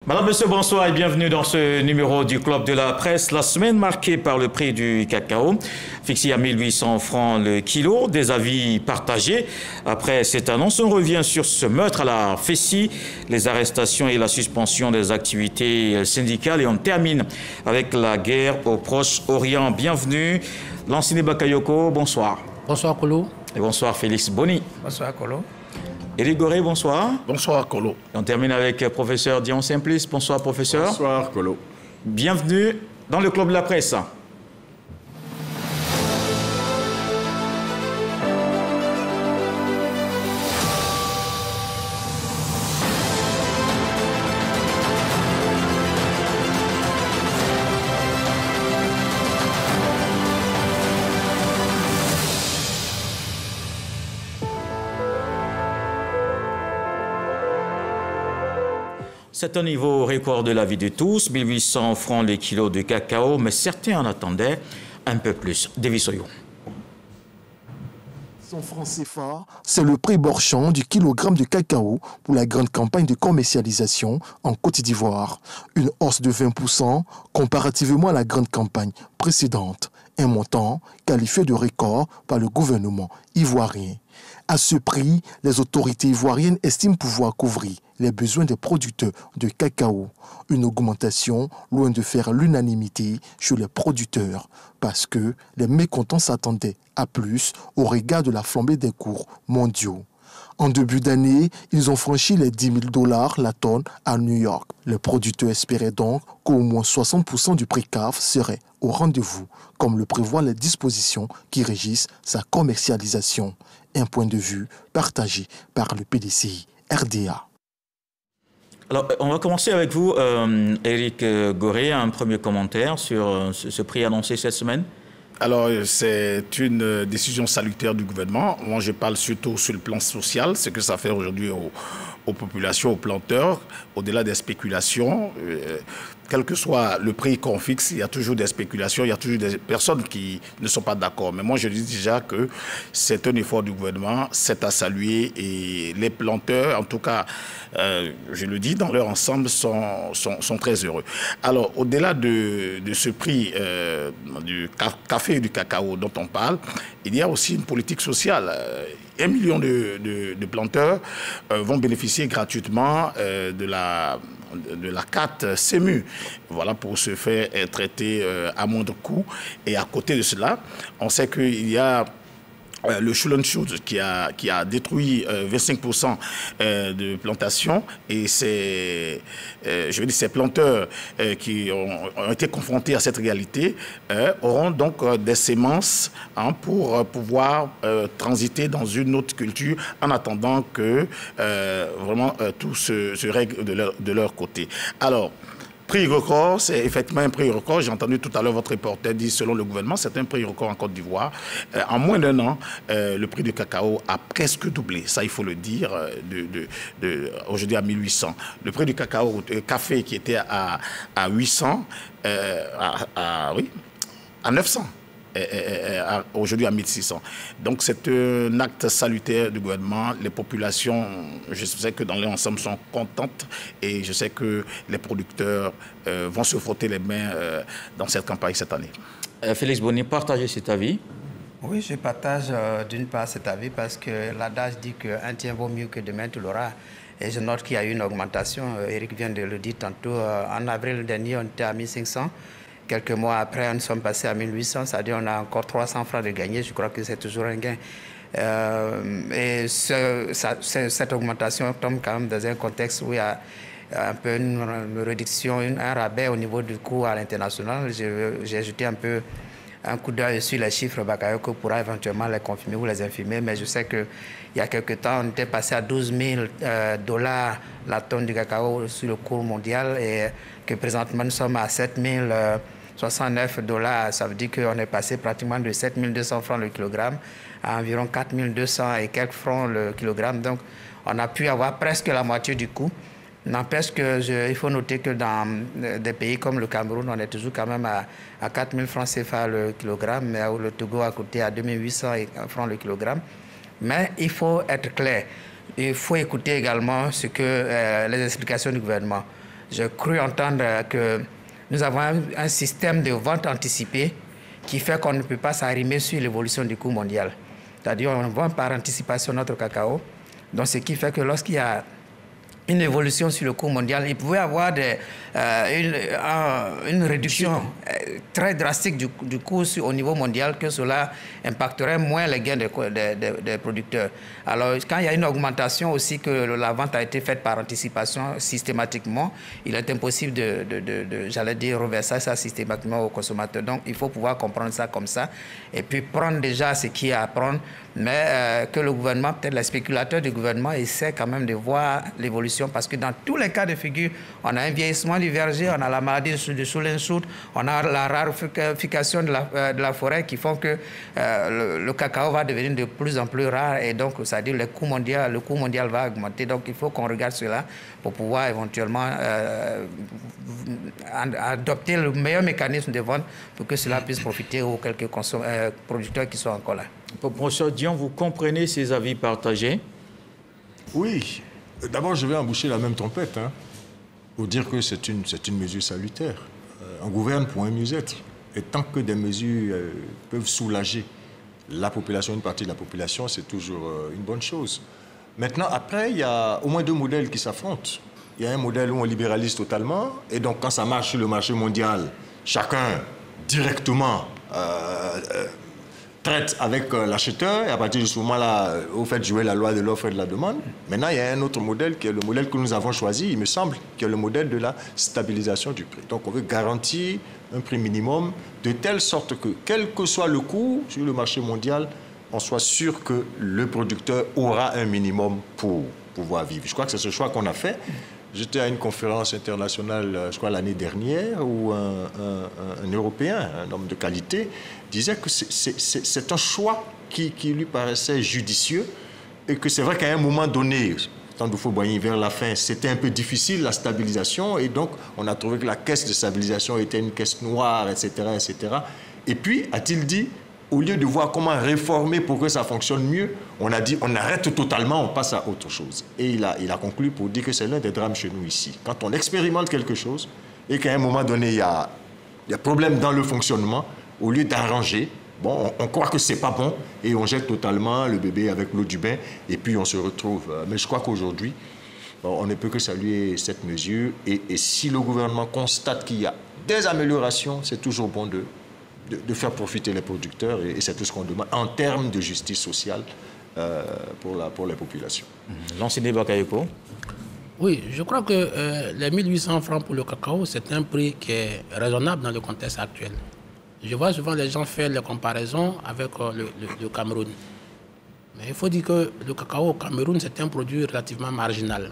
Madame, Monsieur, bonsoir et bienvenue dans ce numéro du Club de la Presse. La semaine marquée par le prix du cacao, fixé à 1800 francs le kilo. Des avis partagés. Après cette annonce, on revient sur ce meurtre à la Fessie, les arrestations et la suspension des activités syndicales. Et on termine avec la guerre au Proche-Orient. Bienvenue, Lansine Bakayoko, bonsoir. Bonsoir, Kolo. Et bonsoir, Félix Boni. Bonsoir, Kolo. Éric Goré, bonsoir. Bonsoir, Kolo. On termine avec professeur Dion Simplice. Bonsoir, professeur. Bonsoir, Kolo. Bienvenue dans le Club de la Presse. C'est un niveau record de la vie de tous, 1800 francs le kilo de cacao, mais certains en attendaient un peu plus. Devisoyo. 100 francs CFA, c'est le prix borchon du kilogramme de cacao pour la grande campagne de commercialisation en Côte d'Ivoire. Une hausse de 20% comparativement à la grande campagne précédente. Un montant qualifié de record par le gouvernement ivoirien. À ce prix, les autorités ivoiriennes estiment pouvoir couvrir les besoins des producteurs de cacao. Une augmentation loin de faire l'unanimité chez les producteurs parce que les mécontents s'attendaient à plus au regard de la flambée des cours mondiaux. En début d'année, ils ont franchi les $10 000 la tonne à New York. Les producteurs espéraient donc qu'au moins 60% du prix CAF serait au rendez-vous, comme le prévoient les dispositions qui régissent sa commercialisation. Un point de vue partagé par le PDCI RDA. Alors, on va commencer avec vous, Éric Goré, un premier commentaire sur ce prix annoncé cette semaine. Alors, c'est une décision salutaire du gouvernement. Moi, je parle surtout sur le plan social, ce que ça fait aujourd'hui aux populations, aux planteurs, au-delà des spéculations. Quel que soit le prix qu'on fixe, il y a toujours des spéculations, il y a toujours des personnes qui ne sont pas d'accord. Mais moi, je dis déjà que c'est un effort du gouvernement, c'est à saluer. Et les planteurs, en tout cas, je le dis, dans leur ensemble, sont très heureux. Alors, au-delà de ce prix du café et du cacao dont on parle, il y a aussi une politique sociale. 1 million de planteurs vont bénéficier gratuitement de la carte CEMU, voilà, pour se faire traiter à moindre coût. Et à côté de cela, on sait qu'il y a le Schulenschutz qui a détruit 25% de plantations, et ces planteurs qui ont été confrontés à cette réalité auront donc des semences pour pouvoir transiter dans une autre culture en attendant que vraiment tout se règle de leur côté. Alors, prix record, c'est effectivement un prix record. J'ai entendu tout à l'heure votre reporter dire, selon le gouvernement, c'est un prix record en Côte d'Ivoire. En moins d'un an, le prix du cacao a presque doublé. Ça, il faut le dire, aujourd'hui à 1800. Le prix du cacao, café qui était à 800, à 900. Aujourd'hui à 1600. Donc c'est un acte salutaire du gouvernement. Les populations, je sais que dans l'ensemble, sont contentes, et je sais que les producteurs vont se frotter les mains dans cette campagne cette année. Félix Boni, partagez cet avis. Oui, je partage d'une part cet avis parce que l'adage dit qu'un tien vaut mieux que demain tu l'auras. Et je note qu'il y a eu une augmentation. Eric vient de le dire tantôt. En avril dernier, on était à 1500. Quelques mois après, nous sommes passés à 1800, c'est-à-dire qu'on a encore 300 francs de gagner. Je crois que c'est toujours un gain. Et cette augmentation tombe quand même dans un contexte où il y a un peu une réduction, un rabais au niveau du coût à l'international. J'ai jeté un peu un coup d'œil sur les chiffres, Bakayoko pourra éventuellement les confirmer ou les infirmer, mais je sais qu'il y a quelques temps, on était passé à 12 000 $ la tonne de cacao sur le cours mondial, et que présentement nous sommes à 7 069 $. Ça veut dire qu'on est passé pratiquement de 7 200 francs le kilogramme à environ 4 200 et quelques francs le kilogramme. Donc on a pu avoir presque la moitié du coût. N'empêche qu'il faut noter que dans des pays comme le Cameroun, on est toujours quand même à 4 000 francs CFA le kilogramme, mais le Togo a coûté à 2 800 francs le kilogramme. Mais il faut être clair. Il faut écouter également les explications du gouvernement. je crus entendre que nous avons un système de vente anticipée qui fait qu'on ne peut pas s'arrimer sur l'évolution du coût mondial. C'est-à-dire on vend par anticipation notre cacao. Donc ce qui fait que lorsqu'il y a une évolution sur le coût mondial, il pouvait y avoir une réduction très drastique du coût au niveau mondial, que cela impacterait moins les gains des producteurs. Alors, quand il y a une augmentation aussi, que la vente a été faite par anticipation systématiquement, il est impossible j'allais dire, reverser ça systématiquement aux consommateurs. Donc, il faut pouvoir comprendre ça comme ça et puis prendre déjà ce qu'il y a à prendre, mais que le gouvernement, peut-être les spéculateurs du gouvernement, essaient quand même de voir l'évolution, parce que dans tous les cas de figure, on a un vieillissement du verger, on a la maladie de Soulen-Soud, on a la raréfaction de la forêt qui font que le cacao va devenir de plus en plus rare, et donc, c'est-à-dire le coût mondial va augmenter. Donc, il faut qu'on regarde cela pour pouvoir éventuellement adopter le meilleur mécanisme de vente pour que cela puisse profiter aux quelques producteurs qui sont encore là. Professeur Dion, vous comprenez ces avis partagés? Oui. D'abord, je vais emboucher la même trompette pour dire que c'est une mesure salutaire. On gouverne pour un mieux-être. Et tant que des mesures peuvent soulager la population, une partie de la population, c'est toujours une bonne chose. Maintenant, après, il y a au moins deux modèles qui s'affrontent. Il y a un modèle où on libéralise totalement, et donc quand ça marche sur le marché mondial, chacun directement traite avec l'acheteur, et à partir de ce moment-là, vous faites jouer la loi de l'offre et de la demande. Maintenant, il y a un autre modèle qui est le modèle que nous avons choisi, il me semble, qui est le modèle de la stabilisation du prix. Donc, on veut garantir un prix minimum de telle sorte que, quel que soit le coût sur le marché mondial, on soit sûr que le producteur aura un minimum pour pouvoir vivre. Je crois que c'est ce choix qu'on a fait. J'étais à une conférence internationale, je crois, l'année dernière, où un Européen, un homme de qualité, disait que c'est un choix qui lui paraissait judicieux, et que c'est vrai qu'à un moment donné, tant de Fauboigny vers la fin, c'était un peu difficile, la stabilisation, et donc on a trouvé que la caisse de stabilisation était une caisse noire, etc., etc. Et puis, a-t-il dit, au lieu de voir comment réformer pour que ça fonctionne mieux, on a dit on arrête totalement, on passe à autre chose. Et il a conclu pour dire que c'est l'un des drames chez nous ici. Quand on expérimente quelque chose et qu'à un moment donné, il y a problème dans le fonctionnement, au lieu d'arranger, bon, on croit que c'est pas bon et on jette totalement le bébé avec l'eau du bain et puis on se retrouve. Mais je crois qu'aujourd'hui, on ne peut que saluer cette mesure. Et si le gouvernement constate qu'il y a des améliorations, c'est toujours bon de faire profiter les producteurs, et c'est tout ce qu'on demande en termes de justice sociale pour les populations. L'enseigné Bakayoko. Oui, je crois que les 1800 francs pour le cacao, c'est un prix qui est raisonnable dans le contexte actuel. Je vois souvent les gens faire les comparaisons avec le Cameroun. Mais il faut dire que le cacao au Cameroun, c'est un produit relativement marginal.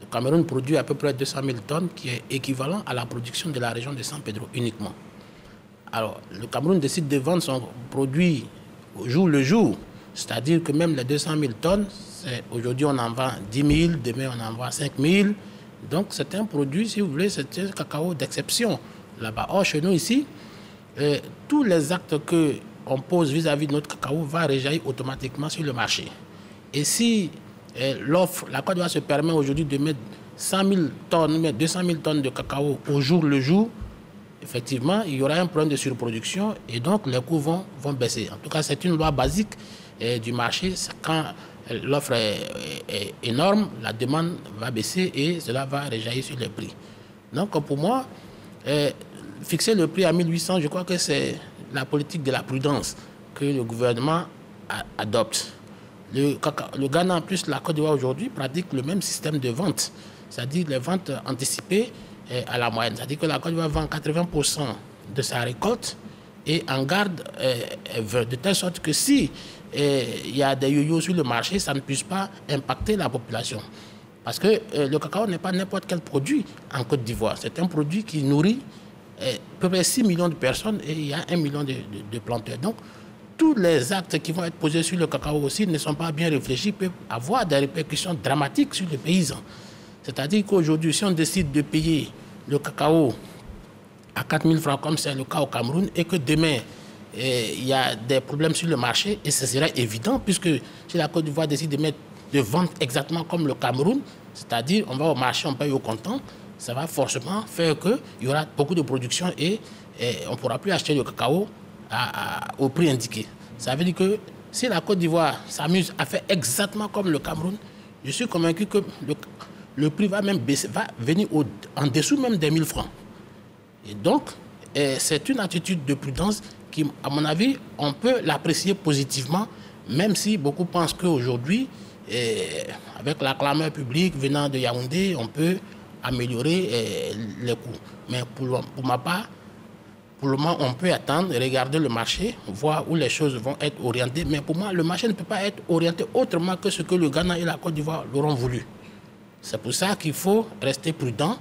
Le Cameroun produit à peu près 200 000 tonnes, qui est équivalent à la production de la région de San Pedro uniquement. Alors, le Cameroun décide de vendre son produit au jour le jour. C'est-à-dire que même les 200 000 tonnes, aujourd'hui on en vend 10 000, demain on en vend 5 000. Donc c'est un produit, si vous voulez, c'est un cacao d'exception là-bas. Or, chez nous ici, tous les actes qu'on pose vis-à-vis de notre cacao vont rejaillir automatiquement sur le marché. Et si l'offre, la Côte d'Ivoire se permet aujourd'hui de mettre 100 000 tonnes, 200 000 tonnes de cacao au jour le jour, effectivement, il y aura un problème de surproduction et donc les coûts vont baisser. En tout cas, c'est une loi basique du marché. Quand l'offre est énorme, la demande va baisser et cela va rejaillir sur les prix. Donc, pour moi, fixer le prix à 1800, je crois que c'est la politique de la prudence que le gouvernement adopte. Le Ghana, en plus, la Côte d'Ivoire aujourd'hui, pratique le même système de vente, c'est-à-dire les ventes anticipées à la moyenne. C'est-à-dire que la Côte d'Ivoire vend 80% de sa récolte et en garde de telle sorte que si il y a des yo-yo sur le marché, ça ne puisse pas impacter la population. Parce que le cacao n'est pas n'importe quel produit en Côte d'Ivoire. C'est un produit qui nourrit à peu près 6 millions de personnes et il y a 1 million de planteurs. Donc, tous les actes qui vont être posés sur le cacao aussi ne sont pas bien réfléchis, peuvent avoir des répercussions dramatiques sur les paysans. C'est-à-dire qu'aujourd'hui, si on décide de payer le cacao à 4 000 francs, comme c'est le cas au Cameroun, et que demain, il y a des problèmes sur le marché, et ce serait évident, puisque si la Côte d'Ivoire décide de vendre exactement comme le Cameroun, c'est-à-dire on va au marché, on paye au comptant, ça va forcément faire qu'il y aura beaucoup de production et on ne pourra plus acheter le cacao au prix indiqué. Ça veut dire que si la Côte d'Ivoire s'amuse à faire exactement comme le Cameroun, je suis convaincu que le prix va même baisser, va venir en dessous même des 1000 francs. Et donc, c'est une attitude de prudence qui, à mon avis, on peut l'apprécier positivement, même si beaucoup pensent qu'aujourd'hui, avec la clameur publique venant de Yaoundé, on peut améliorer les coûts. Mais pour ma part, pour le moment, on peut attendre, regarder le marché, voir où les choses vont être orientées. Mais pour moi, le marché ne peut pas être orienté autrement que ce que le Ghana et la Côte d'Ivoire l'auront voulu. C'est pour ça qu'il faut rester prudent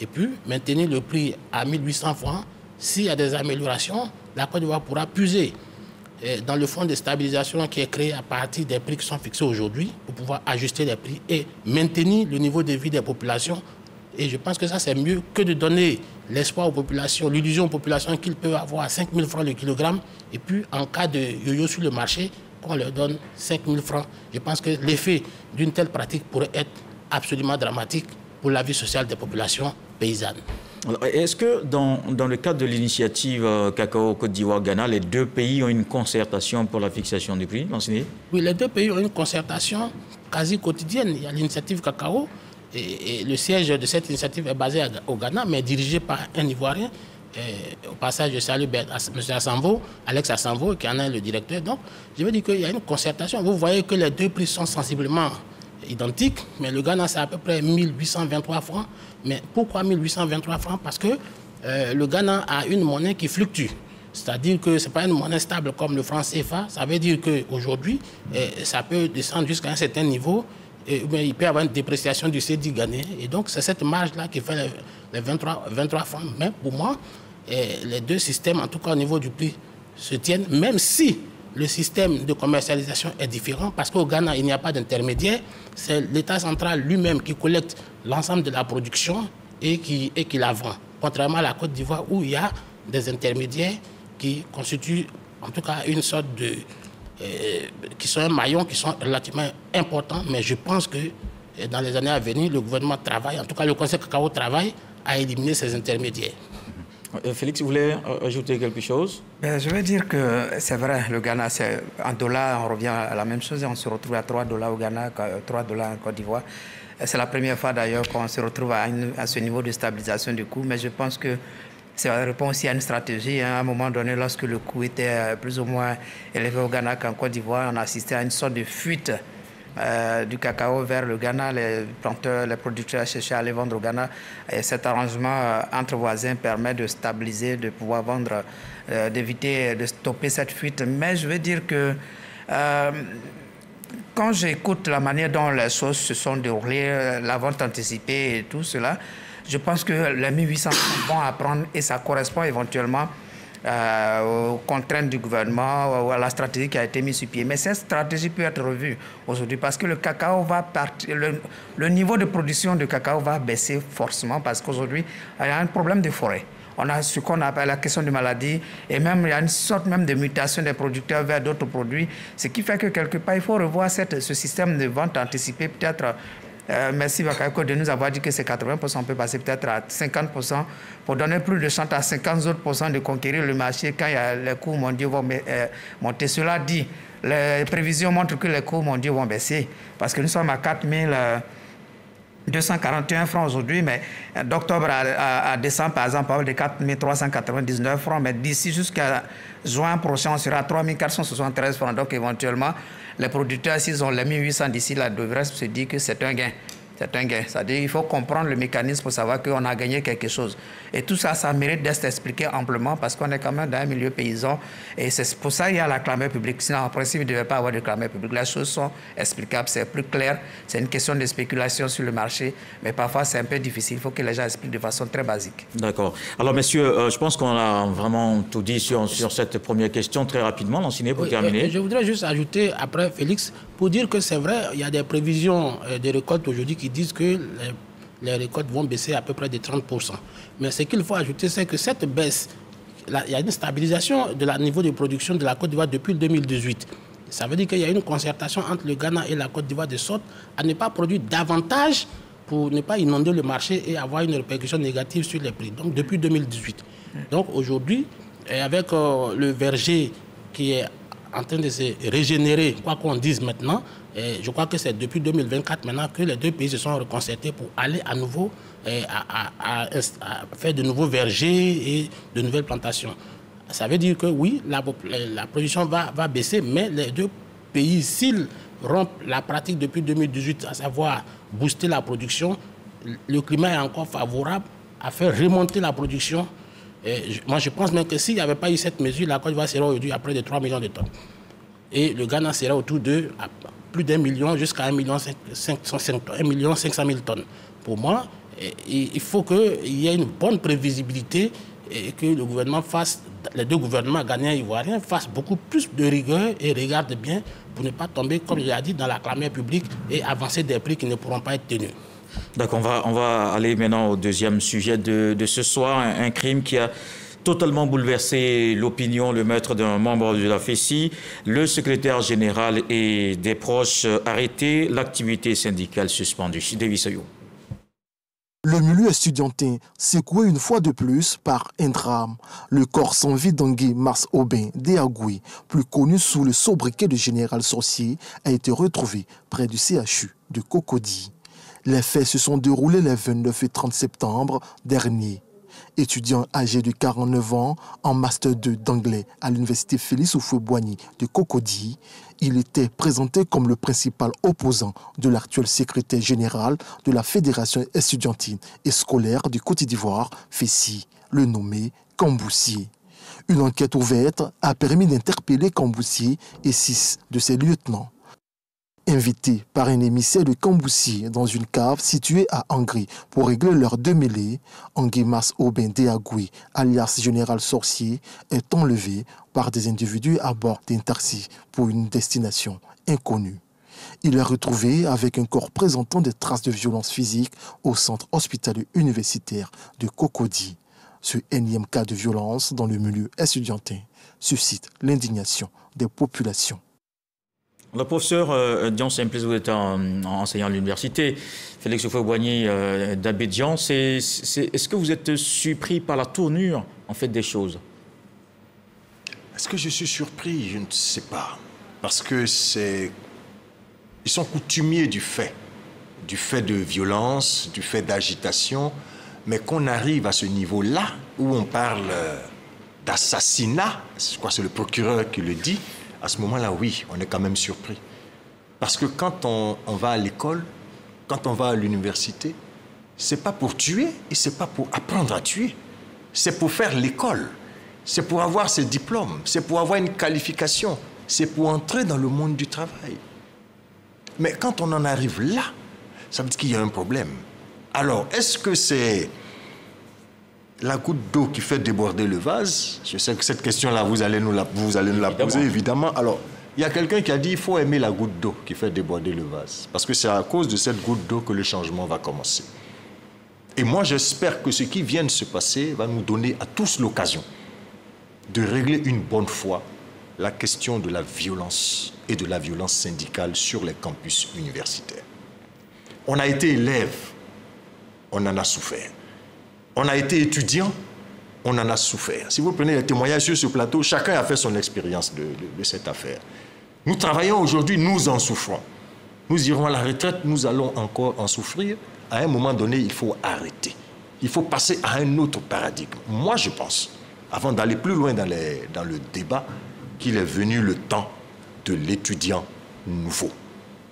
et puis maintenir le prix à 1800 francs. S'il y a des améliorations, la Côte d'Ivoire pourra puiser dans le fonds de stabilisation qui est créé à partir des prix qui sont fixés aujourd'hui pour pouvoir ajuster les prix et maintenir le niveau de vie des populations. Et je pense que ça, c'est mieux que de donner l'espoir aux populations, l'illusion aux populations qu'ils peuvent avoir 5 000 francs le kilogramme. Et puis, en cas de yo-yo sur le marché, qu'on leur donne 5 000 francs. Je pense que l'effet d'une telle pratique pourrait être absolument dramatique pour la vie sociale des populations paysannes. Est-ce que dans le cadre de l'initiative Cacao Côte d'Ivoire-Ghana, les deux pays ont une concertation pour la fixation du prix, l'enseigné? Oui, les deux pays ont une concertation quasi quotidienne. Il y a l'initiative Cacao et le siège de cette initiative est basé au Ghana, mais dirigé par un Ivoirien. Au passage, je salue M. Assanvo, Alex Assanvo, qui en est le directeur. Donc, je veux dire qu'il y a une concertation. Vous voyez que les deux prix sont sensiblement identiques, mais le Ghana, c'est à peu près 1823 francs. Mais pourquoi 1823 francs? Parce que le Ghana a une monnaie qui fluctue. C'est-à-dire que ce n'est pas une monnaie stable comme le franc CFA. Ça veut dire qu'aujourd'hui, ça peut descendre jusqu'à un certain niveau. Il peut y avoir une dépréciation du cédis ghanéen. Et donc, c'est cette marge-là qui fait les 23 francs. Mais pour moi, les deux systèmes, en tout cas au niveau du prix, se tiennent, même si le système de commercialisation est différent, parce qu'au Ghana, il n'y a pas d'intermédiaire. C'est l'État central lui-même qui collecte l'ensemble de la production et qui la vend. Contrairement à la Côte d'Ivoire, où il y a des intermédiaires qui constituent, en tout cas, une sorte de... qui sont un maillon, qui sont relativement importants. Mais je pense que dans les années à venir, le gouvernement travaille, en tout cas le Conseil Cacao travaille à éliminer ces intermédiaires. Félix, vous voulez ajouter quelque chose? Je veux dire que c'est vrai, le Ghana, en dollars, on revient à la même chose et on se retrouve à 3 $ au Ghana, 3 $ en Côte d'Ivoire. C'est la première fois d'ailleurs qu'on se retrouve à ce niveau de stabilisation du coût, mais je pense que ça répond aussi à une stratégie. À un moment donné, lorsque le coût était plus ou moins élevé au Ghana qu'en Côte d'Ivoire, on a assisté à une sorte de fuite du cacao vers le Ghana. Les planteurs, les producteurs cherchaient à aller vendre au Ghana. Et cet arrangement entre voisins permet de stabiliser, de pouvoir vendre, d'éviter, de stopper cette fuite. Mais je veux dire que quand j'écoute la manière dont les choses se sont déroulées, la vente anticipée et tout cela, je pense que les 1800 vont apprendre et ça correspond éventuellement aux contraintes du gouvernement ou à la stratégie qui a été mise sur pied. Mais cette stratégie peut être revue aujourd'hui parce que le cacao va partir, le niveau de production de cacao va baisser forcément parce qu'aujourd'hui, il y a un problème de forêt. On a ce qu'on appelle la question de maladie et même il y a une sorte même de mutation des producteurs vers d'autres produits, ce qui fait que quelque part il faut revoir ce système de vente anticipée peut-être. Merci Bakayoko de nous avoir dit que c'est 80%, on peut passer peut-être à 50% pour donner plus de chance à 50 autres % de conquérir le marché quand les coûts mondiaux vont monter. Cela dit, les prévisions montrent que les coûts mondiaux vont baisser parce que nous sommes à 4241 francs aujourd'hui, mais d'octobre à décembre, par exemple, on parle de 4399 francs, mais d'ici jusqu'à juin prochain, on sera à 3473 francs. Donc, éventuellement, les producteurs, s'ils ont les 1800 d'ici là, devraient se dire que c'est un gain. C'est un gain. C'est-à-dire qu'il faut comprendre le mécanisme pour savoir qu'on a gagné quelque chose. Et tout ça, ça mérite d'être expliqué amplement parce qu'on est quand même dans un milieu paysan. Et c'est pour ça qu'il y a la clameur publique. Sinon, en principe, il ne devait pas avoir de clameur publique. Les choses sont explicables, c'est plus clair. C'est une question de spéculation sur le marché. Mais parfois, c'est un peu difficile. Il faut que les gens expliquent de façon très basique. D'accord. Alors, messieurs, je pense qu'on a vraiment tout dit sur cette première question très rapidement. L'enseigné pour terminer. Je voudrais juste ajouter, après Félix, pour dire que c'est vrai, il y a des prévisions de récoltes aujourd'hui qui disent que les récoltes vont baisser à peu près de 30%. Mais ce qu'il faut ajouter, c'est que cette baisse, il y a une stabilisation de la niveau de production de la Côte d'Ivoire depuis 2018. Ça veut dire qu'il y a une concertation entre le Ghana et la Côte d'Ivoire de sorte à ne pas produire davantage pour ne pas inonder le marché et avoir une répercussion négative sur les prix. Donc depuis 2018. Donc aujourd'hui, avec le verger qui est en train de se régénérer, quoi qu'on dise maintenant, je crois que c'est depuis 2024 maintenant que les deux pays se sont reconcertés pour aller à nouveau à faire de nouveaux vergers et de nouvelles plantations. Ça veut dire que oui, la production va baisser, mais les deux pays, s'ils rompent la pratique depuis 2018, à savoir booster la production, le climat est encore favorable à faire remonter la production. Moi, je pense même que s'il n'y avait pas eu cette mesure, la Côte d'Ivoire serait aujourd'hui à près de 3 millions de tonnes. Et le Ghana serait autour de plus d'1 million jusqu'à 1,5 million tonnes. Pour moi, il faut qu'il y ait une bonne prévisibilité et que le gouvernement fasse, les deux gouvernements ghanéens et ivoiriens fassent beaucoup plus de rigueur et regardent bien pour ne pas tomber, comme je l'ai dit, dans la clameur publique et avancer des prix qui ne pourront pas être tenus. D'accord, on va aller maintenant au deuxième sujet de ce soir, un crime qui a totalement bouleversé l'opinion, le meurtre d'un membre de la FECI, le secrétaire général et des proches arrêtés, l'activité syndicale suspendue. Davis Ayo. Le milieu estudiantin secoué une fois de plus par un drame. Le corps sans vie d'Angui Mars Aubin Déagoui, plus connu sous le sobriquet de général sorcier, a été retrouvé près du CHU de Cocody. Les faits se sont déroulés les 29 et 30 septembre dernier. Étudiant âgé de 49 ans en Master 2 d'anglais à l'université Félix Houphouët-Boigny de Cocody, il était présenté comme le principal opposant de l'actuel secrétaire général de la Fédération estudiantine et scolaire du Côte d'Ivoire, FECI, le nommé Camboussier. Une enquête ouverte a permis d'interpeller Camboussier et 6 de ses lieutenants. Invités par un émissaire de Camboussier dans une cave située à Angri pour régler leurs démêlés, Angui Mars Aubin Déagoui, alias Général Sorcier, est enlevé par des individus à bord d'un taxi pour une destination inconnue. Il est retrouvé avec un corps présentant des traces de violence physique au centre hospitalier universitaire de Cocody. Ce énième cas de violence dans le milieu estudiantin suscite l'indignation des populations. Le professeur Dion Simplice, vous êtes enseignant à l'université. Félix Houphouët-Boigny d'Abidjan, est-ce que vous êtes surpris par la tournure en fait des choses? Est-ce que je suis surpris? Je ne sais pas. Parce que ils sont coutumiers du fait de violence, du fait d'agitation, mais qu'on arrive à ce niveau-là où on parle d'assassinat, je crois que c'est le procureur qui le dit. À ce moment-là, oui, on est quand même surpris. Parce que quand on va à l'école, quand on va à l'université, c'est pas pour tuer et c'est pas pour apprendre à tuer. C'est pour faire l'école. C'est pour avoir ses diplômes. C'est pour avoir une qualification. C'est pour entrer dans le monde du travail. Mais quand on en arrive là, ça veut dire qu'il y a un problème. Alors, est-ce que c'est la goutte d'eau qui fait déborder le vase? Je sais que cette question-là, vous allez nous la poser, évidemment. Alors, il y a quelqu'un qui a dit qu'il faut aimer la goutte d'eau qui fait déborder le vase. Parce que c'est à cause de cette goutte d'eau que le changement va commencer. Et moi, j'espère que ce qui vient de se passer va nous donner à tous l'occasion de régler une bonne fois la question de la violence et de la violence syndicale sur les campus universitaires. On a été élève, on en a souffert. On a été étudiant, on en a souffert. Si vous prenez les témoignages sur ce plateau, chacun a fait son expérience de cette affaire. Nous travaillons aujourd'hui, nous en souffrons. Nous irons à la retraite, nous allons encore en souffrir. À un moment donné, il faut arrêter. Il faut passer à un autre paradigme. Moi, je pense, avant d'aller plus loin dans le débat, qu'il est venu le temps de l'étudiant nouveau.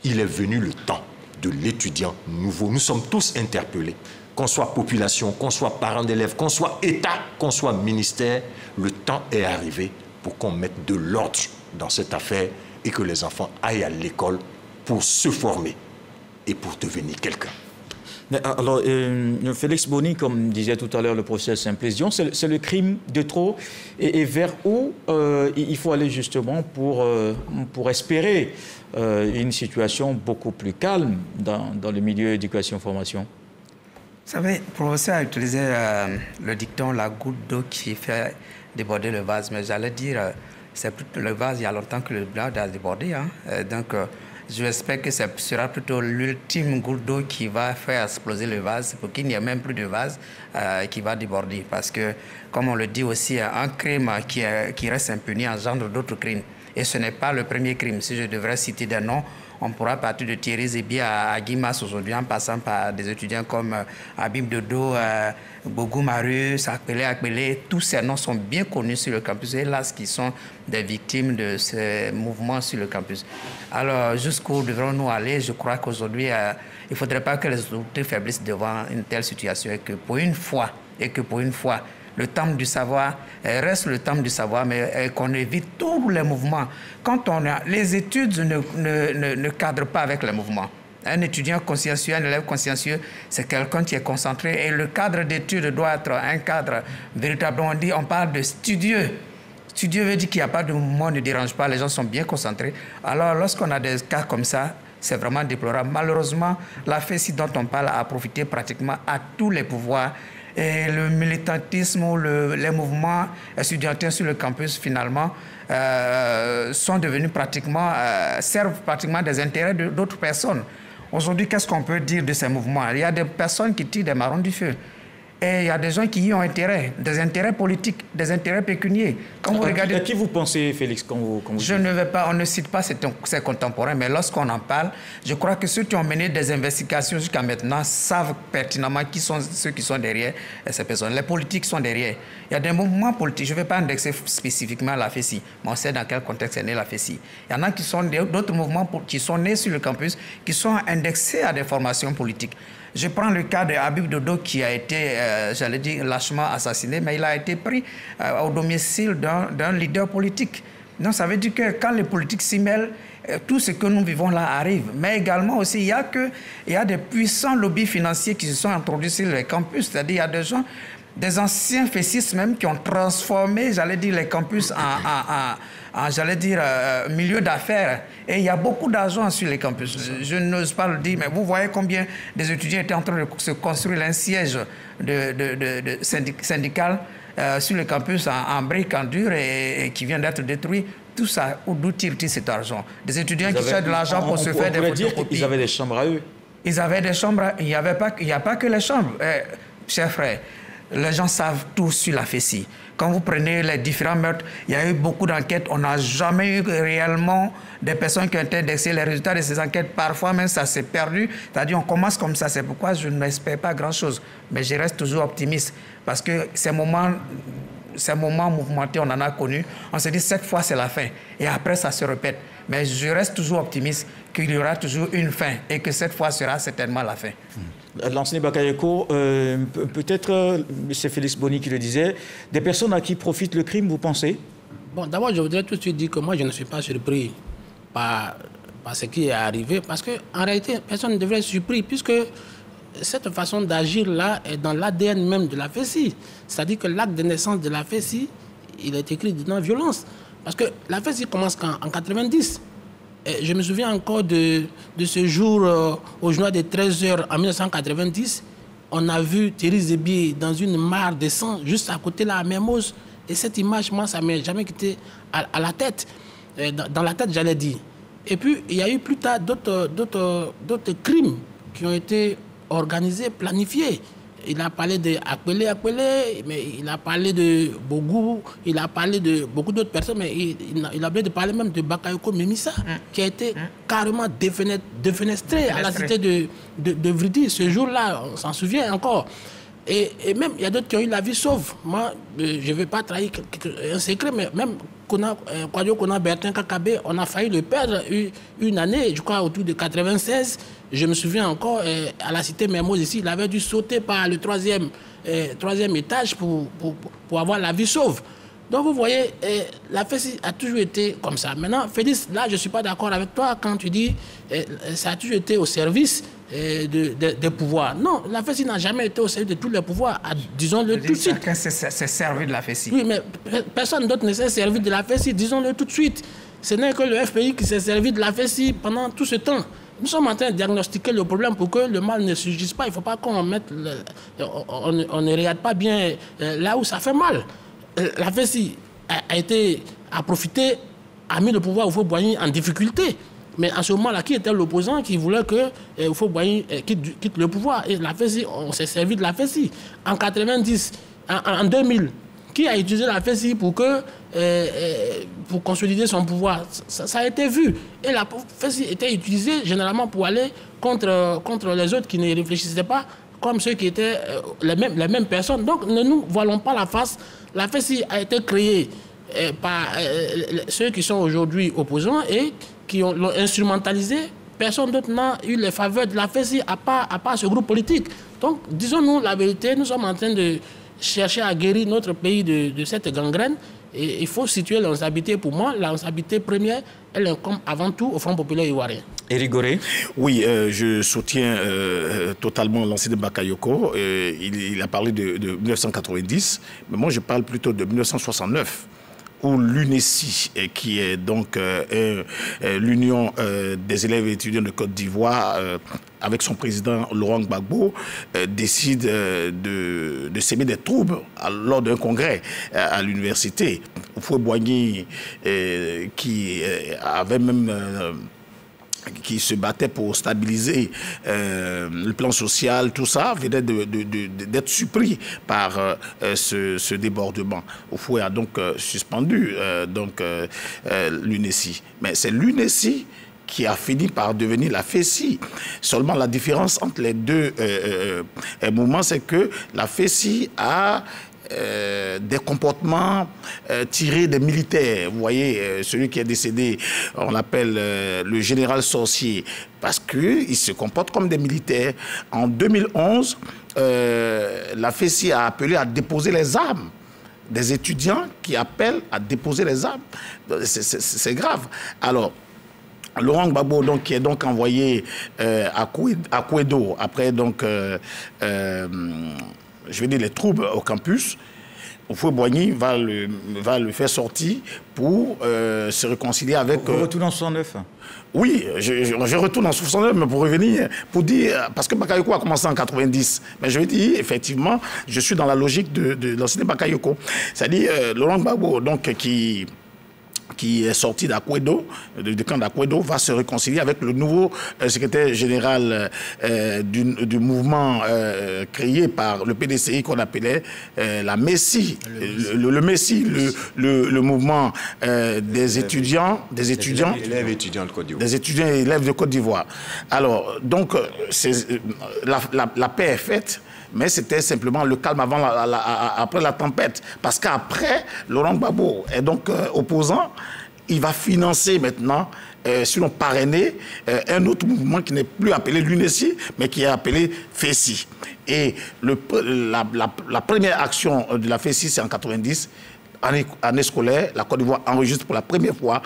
Il est venu le temps de l'étudiant nouveau. Nous sommes tous interpellés. Qu'on soit population, qu'on soit parents d'élèves, qu'on soit État, qu'on soit ministère, le temps est arrivé pour qu'on mette de l'ordre dans cette affaire et que les enfants aillent à l'école pour se former et pour devenir quelqu'un. Alors, Félix Boni, comme disait tout à l'heure le professeur Simplice Dion, c'est le crime de trop. Et vers où il faut aller justement pour espérer une situation beaucoup plus calme dans le milieu éducation-formation? Vous savez, le professeur a utilisé le dicton « la goutte d'eau qui fait déborder le vase », mais j'allais dire, c'est plutôt le vase, il y a longtemps que le vase a débordé. Donc, j'espère que ce sera plutôt l'ultime goutte d'eau qui va faire exploser le vase pour qu'il n'y ait même plus de vase qui va déborder. Parce que, comme on le dit aussi, un crime qui reste impuni engendre d'autres crimes. Et ce n'est pas le premier crime. Si je devrais citer des noms, on pourra partir de Thierry Zebi à Guimas aujourd'hui, en passant par des étudiants comme Habib Dodo, Bogou Marius, Akpele. Tous ces noms sont bien connus sur le campus. Et là, qui sont des victimes de ces mouvements sur le campus. Alors, jusqu'où devrons-nous aller? Je crois qu'aujourd'hui, il ne faudrait pas que les autorités faiblissent devant une telle situation et que pour une fois, le temple du savoir reste le temple du savoir, mais qu'on évite tous les mouvements. Quand les études ne cadrent pas avec les mouvements. Un étudiant consciencieux, un élève consciencieux, c'est quelqu'un qui est concentré. Et le cadre d'études doit être un cadre véritablement, on parle de studieux. Studieux veut dire qu'il n'y a pas de mouvement, ne dérange pas, les gens sont bien concentrés. Alors, lorsqu'on a des cas comme ça, c'est vraiment déplorable. Malheureusement, la FESI dont on parle a profité pratiquement à tous les pouvoirs. Et le militantisme ou les mouvements étudiantins sur le campus, finalement, sont devenus servent pratiquement des intérêts d'autres personnes. Aujourd'hui, qu'est-ce qu'on peut dire de ces mouvements? Il y a des personnes qui tirent des marrons du feu. Et il y a des gens qui y ont intérêt, des intérêts politiques, des intérêts pécuniaires. Quand vous regardez... À qui vous pensez, Félix, quand vous on ne cite pas ses contemporains, mais lorsqu'on en parle, je crois que ceux qui ont mené des investigations jusqu'à maintenant savent pertinemment qui sont ceux qui sont derrière ces personnes. Les politiques sont derrière. Il y a des mouvements politiques, je ne vais pas indexer spécifiquement la FESI, mais on sait dans quel contexte est née la FESI. Il y en a qui sont d'autres mouvements qui sont nés sur le campus, qui sont indexés à des formations politiques. Je prends le cas de Habib Dodo qui a été, j'allais dire, lâchement assassiné, mais il a été pris au domicile d'un leader politique. Donc ça veut dire que quand les politiques s'y mêlent, tout ce que nous vivons là arrive. Mais également aussi, il y a des puissants lobbies financiers qui se sont introduits sur les campus. C'est-à-dire il y a des gens, des anciens fessistes même, qui ont transformé, j'allais dire, les campus en j'allais dire, milieu d'affaires. Et il y a beaucoup d'argent sur les campus. Je n'ose pas le dire, mais vous voyez combien des étudiants étaient en train de se construire un siège syndical sur le campus en briques, en dur, et qui vient d'être détruit. Tout ça, d'où tirent-ils cet argent? Des étudiants qui cherchent de l'argent pour se faire des photocopies. Ils avaient des chambres à eux. Ils avaient des chambres. Il n'y a pas que les chambres. Chers frères, les gens savent tout sur la FESI. Quand vous prenez les différents meurtres, il y a eu beaucoup d'enquêtes. On n'a jamais eu réellement des personnes qui ont été indexées. Les résultats de ces enquêtes, parfois même, ça s'est perdu. C'est-à-dire, on commence comme ça. C'est pourquoi je n'espère pas grand-chose. Mais je reste toujours optimiste. Parce que ces moments mouvementés, on en a connu. On se dit, cette fois, c'est la fin. Et après, ça se répète. Mais je reste toujours optimiste qu'il y aura toujours une fin. Et que cette fois sera certainement la fin. Lansana Bakayoko, peut-être, c'est Félix Boni qui le disait, des personnes à qui profite le crime, vous pensez? Bon, d'abord, je voudrais tout de suite dire que moi, je ne suis pas surpris par ce qui est arrivé, parce qu'en réalité, personne ne devrait être surpris, puisque cette façon d'agir-là est dans l'ADN même de la FESI. C'est-à-dire que l'acte de naissance de la FESI, il est écrit dedans violence. Parce que la FESI commence en 90. Et je me souviens encore de ce jour au journal des 13h en 1990. On a vu Thierry Zebi dans une mare de sang juste à côté de la Mermoz. Et cette image, moi, ça ne m'est jamais quitté à la tête. Dans la tête, j'allais dire. Et puis, il y a eu plus tard d'autres crimes qui ont été organisés, planifiés. Il a parlé de Akpele, mais il a parlé de Bogou, il a parlé de beaucoup d'autres personnes, mais il a oublié de parler même de Bakayoko Memissa, qui a été carrément défenestré à la cité de Vridi. Ce jour-là, on s'en souvient encore. Et même, il y a d'autres qui ont eu la vie sauve. Moi, je ne vais pas trahir un secret, mais même Kwadjo Kona Bertin Kakabe, on a failli le perdre une année, je crois, autour de 96. Je me souviens encore, à la cité Mermoz ici, il avait dû sauter par le troisième étage pour avoir la vie sauve. Donc vous voyez, la FESI a toujours été comme ça. Maintenant, Félix, là, je ne suis pas d'accord avec toi quand tu dis ça a toujours été au service des pouvoirs. Non, la FESI n'a jamais été au service de tous les pouvoirs, disons-le tout de suite. Chacun s'est servi de la FESI. Oui, mais personne d'autre ne s'est servi de la FESI, disons-le tout de suite. Ce n'est que le FPI qui s'est servi de la FESI pendant tout ce temps. Nous sommes en train de diagnostiquer le problème pour que le mal ne surgisse pas. Il ne faut pas qu'on mette... on ne regarde pas bien là où ça fait mal. La FESI a profité, a mis le pouvoir au Faux-Boigny en difficulté. Mais à ce moment-là, qui était l'opposant qui voulait que Houphouët-Boigny quitte le pouvoir? Et la FESI, on s'est servi de la FESI. En 90, en 2000, qui a utilisé la FESI pour consolider son pouvoir? Ça a été vu. Et la FESI était utilisée généralement pour aller contre les autres qui ne réfléchissaient pas comme ceux qui étaient les mêmes personnes. Donc, ne nous voilons pas la face. La FESI a été créée par ceux qui sont aujourd'hui opposants et qui l'ont instrumentalisé. Personne d'autre n'a eu les faveurs de la FESI à part ce groupe politique. Donc, disons-nous la vérité, nous sommes en train de chercher à guérir notre pays de cette gangrène. Et il faut situer la responsabilité. Pour moi, la responsabilité première, elle incombe avant tout au Front populaire ivoirien. Éric Gorée. Oui, je soutiens totalement l'ancien Bakayoko. Il a parlé de 1990, mais moi je parle plutôt de 1969. Où l'UNESI, qui est donc l'Union des élèves et étudiants de Côte d'Ivoire, avec son président Laurent Gbagbo, décide de s'aimer des troubles lors d'un congrès à l'université. Houphouët-Boigny, qui avait même... qui se battait pour stabiliser le plan social, tout ça, venait d'être surpris par ce débordement. Houphouët a donc suspendu l'UNESI. Mais c'est l'UNESI qui a fini par devenir la FESI. Seulement la différence entre les deux mouvements, c'est que la FESI a des comportements tirés des militaires. Vous voyez, celui qui est décédé, on l'appelle le général sorcier, parce qu'il se comporte comme des militaires. En 2011, la FESI a appelé à déposer les armes. Des étudiants qui appellent à déposer les armes. C'est grave. Alors, Laurent Gbagbo, donc, qui est donc envoyé à Kouédo, après donc... je vais dire les troubles au campus, Houphouët-Boigny va le faire sortir pour se réconcilier avec... Vous retournez en 69 ? Oui, je retourne en 69, mais pour revenir, pour dire, parce que Bakayoko a commencé en 90, mais je vais dire, effectivement, je suis dans la logique de l'ancien Bakayoko. C'est-à-dire, Laurent Gbagbo, donc, qui est sorti d'Akouédo, du camp d'Akouédo, va se réconcilier avec le nouveau secrétaire général du mouvement créé par le PDCI qu'on appelait la Messie, le Messie, le mouvement des étudiants élèves et étudiants de Côte d'Ivoire. Des étudiants et élèves de Côte d'Ivoire. Alors, donc, la paix est faite. Mais c'était simplement le calme après la tempête. Parce qu'après, Laurent Gbagbo est donc opposant. Il va financer maintenant, sinon parrainer, un autre mouvement qui n'est plus appelé l'UNESI, mais qui est appelé FESI. Et la première action de la FESI, c'est en 90. Année scolaire, la Côte d'Ivoire enregistre pour la première fois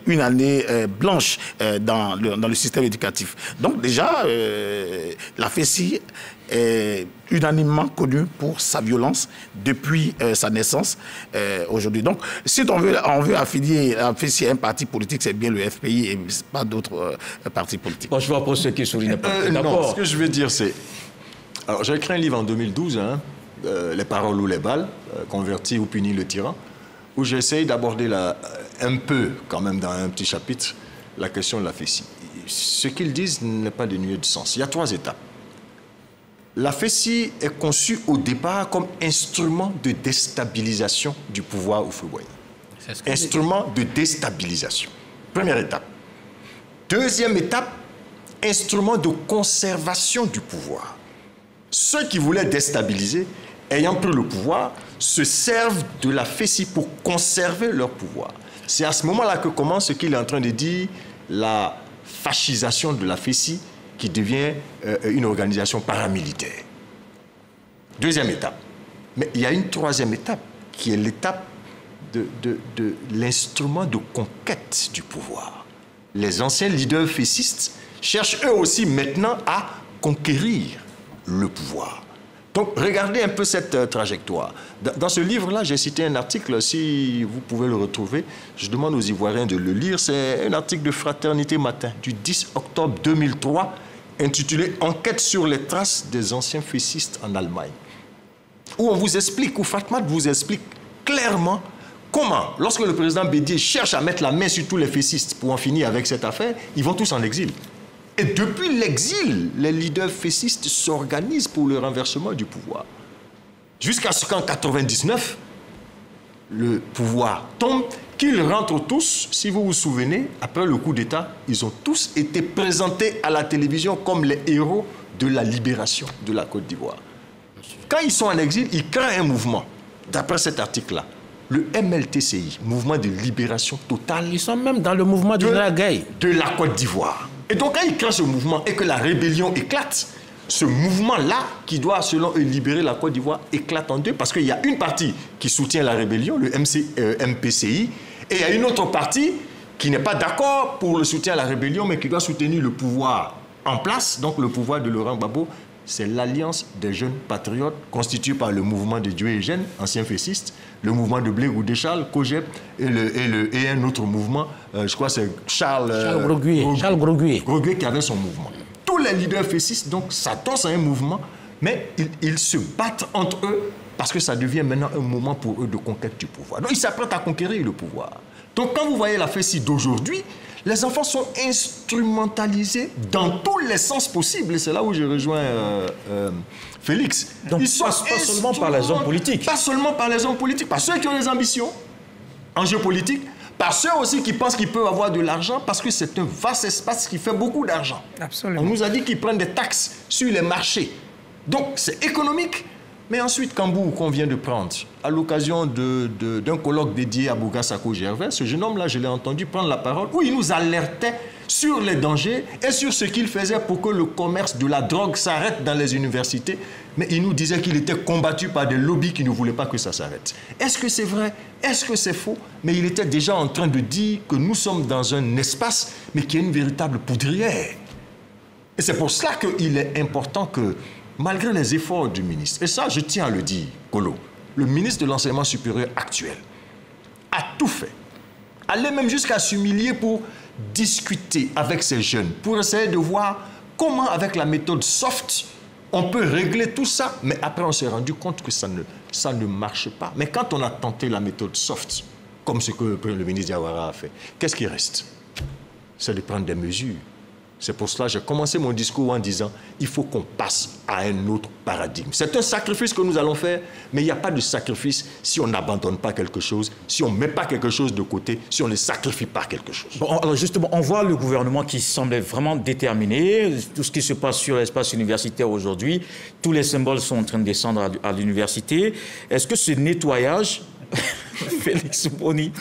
une année blanche dans le système éducatif. Donc déjà, la FESI est unanimement connue pour sa violence depuis sa naissance aujourd'hui. Donc, si on veut affilier la FESI à un parti politique, c'est bien le FPI et pas d'autres partis politiques. Bon, je vois pour ceux qui soulignent pas. Non, ce que je veux dire, c'est... Alors, j'ai écrit un livre en 2012, Les paroles ou les balles, convertir ou punir le tyran, où j'essaye d'aborder un peu, quand même dans un petit chapitre, la question de la FESI. Ce qu'ils disent n'est pas dénué de sens. Il y a 3 étapes. La FESI est conçue au départ comme instrument de déstabilisation du pouvoir Houphouët-Boigny. Instrument de déstabilisation. Première étape. Deuxième étape, instrument de conservation du pouvoir. Ceux qui voulaient déstabiliser, ayant pris le pouvoir, se servent de la FESI pour conserver leur pouvoir. C'est à ce moment-là que commence ce qu'il est en train de dire, la fascisation de la FESI, qui devient une organisation paramilitaire. Deuxième étape. Mais il y a une troisième étape, qui est l'étape de l'instrument de conquête du pouvoir. Les anciens leaders fésistes cherchent eux aussi maintenant à conquérir le pouvoir. Donc, regardez un peu cette trajectoire. Dans ce livre-là, j'ai cité un article, si vous pouvez le retrouver, je demande aux Ivoiriens de le lire, c'est un article de Fraternité Matin, du 10 octobre 2003, intitulé « Enquête sur les traces des anciens fésistes en Allemagne », où on vous explique, où Fatmat vous explique clairement Comment? Lorsque le président Bédié cherche à mettre la main sur tous les fessistes pour en finir avec cette affaire, ils vont tous en exil. Et depuis l'exil, les leaders fessistes s'organisent pour le renversement du pouvoir. Jusqu'à ce qu'en 1999, le pouvoir tombe, qu'ils rentrent tous, si vous vous souvenez, après le coup d'État, ils ont tous été présentés à la télévision comme les héros de la libération de la Côte d'Ivoire. Quand ils sont en exil, ils créent un mouvement, d'après cet article-là, le MLTCI, Mouvement de Libération Totale. Ils sont même dans le mouvement du général Gaye. De la Côte d'Ivoire. Et donc quand ils créent ce mouvement et que la rébellion éclate, ce mouvement-là, qui doit, selon eux, libérer la Côte d'Ivoire, éclate en deux, parce qu'il y a une partie qui soutient la rébellion, le MPCI, et il y a une autre partie qui n'est pas d'accord pour le soutien à la rébellion, mais qui doit soutenir le pouvoir en place, donc le pouvoir de Laurent Gbagbo. C'est l'Alliance des jeunes patriotes, constituée par le mouvement de Dieu et Gênes, ancien fessiste, le mouvement de Blé Goudéchal, COGEP, et un autre mouvement, je crois que c'est Charles Groguier qui avait son mouvement. Tous les leaders fessistes, donc, s'attachent à un mouvement, mais ils se battent entre eux parce que ça devient maintenant un moment pour eux de conquête du pouvoir. Donc, ils s'apprêtent à conquérir le pouvoir. Donc, quand vous voyez la fessie d'aujourd'hui, les enfants sont instrumentalisés dans tous les sens possibles. Et c'est là où je rejoins Félix. Donc, pas seulement par les hommes politiques. Pas seulement par les hommes politiques, par ceux qui ont des ambitions en géopolitique, par ceux aussi qui pensent qu'ils peuvent avoir de l'argent, parce que c'est un vaste espace qui fait beaucoup d'argent. Absolument. On nous a dit qu'ils prennent des taxes sur les marchés. Donc, c'est économique. Mais ensuite, Kambou, qu'on vient de prendre, à l'occasion d'un colloque dédié à Bouga Sako Gervais, ce jeune homme-là, je l'ai entendu prendre la parole, où il nous alertait sur les dangers et sur ce qu'il faisait pour que le commerce de la drogue s'arrête dans les universités. Mais il nous disait qu'il était combattu par des lobbies qui ne voulaient pas que ça s'arrête. Est-ce que c'est vrai? Est-ce que c'est faux? Mais il était déjà en train de dire que nous sommes dans un espace, mais qui est une véritable poudrière. Et c'est pour cela qu'il est important que, malgré les efforts du ministre, et ça je tiens à le dire, Kolo, le ministre de l'enseignement supérieur actuel a tout fait, allait même jusqu'à s'humilier pour discuter avec ces jeunes, pour essayer de voir comment avec la méthode soft, on peut régler tout ça, mais après on s'est rendu compte que ça ne marche pas. Mais quand on a tenté la méthode soft, comme ce que le ministre Diawara a fait, qu'est-ce qui reste? C'est de prendre des mesures. C'est pour cela que j'ai commencé mon discours en disant il faut qu'on passe à un autre paradigme. C'est un sacrifice que nous allons faire, mais il n'y a pas de sacrifice si on n'abandonne pas quelque chose, si on ne met pas quelque chose de côté, si on ne sacrifie pas quelque chose. Bon, alors justement, on voit le gouvernement qui semblait vraiment déterminé. Tout ce qui se passe sur l'espace universitaire aujourd'hui, tous les symboles sont en train de descendre à l'université. Est-ce que ce nettoyage... Félix Boni,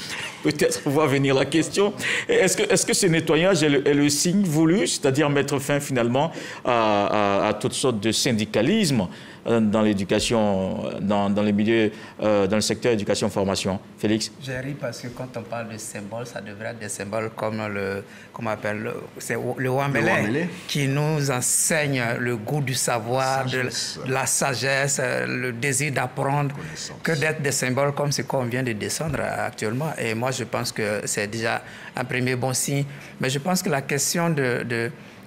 peut-être voir venir la question. Est-ce que ce nettoyage est le signe voulu, c'est-à-dire mettre fin finalement à toutes sortes de syndicalisme dans l'éducation, dans les milieux, dans le secteur éducation-formation? Félix? J'ai ri parce que quand on parle de symboles, ça devrait être des symboles comme le Wambélé, qui nous enseigne le goût du savoir, de la sagesse, le désir d'apprendre, que d'être des symboles comme ce qu'on vient de descendre actuellement. Et moi, je pense que c'est déjà un premier bon signe. Mais je pense que la question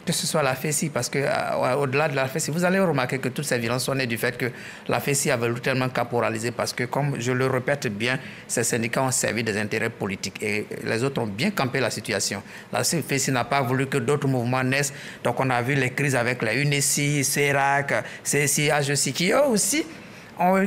que ce soit la FESI, parce qu'au-delà de la FESI, vous allez remarquer que toutes ces violences sont nées du fait que la FESI avait tellement caporalisé, parce que, comme je le répète bien, ces syndicats ont servi des intérêts politiques et les autres ont bien campé la situation. La FESI n'a pas voulu que d'autres mouvements naissent, donc on a vu les crises avec la UNESI, CERAC, CSI, HEC, qui eux aussi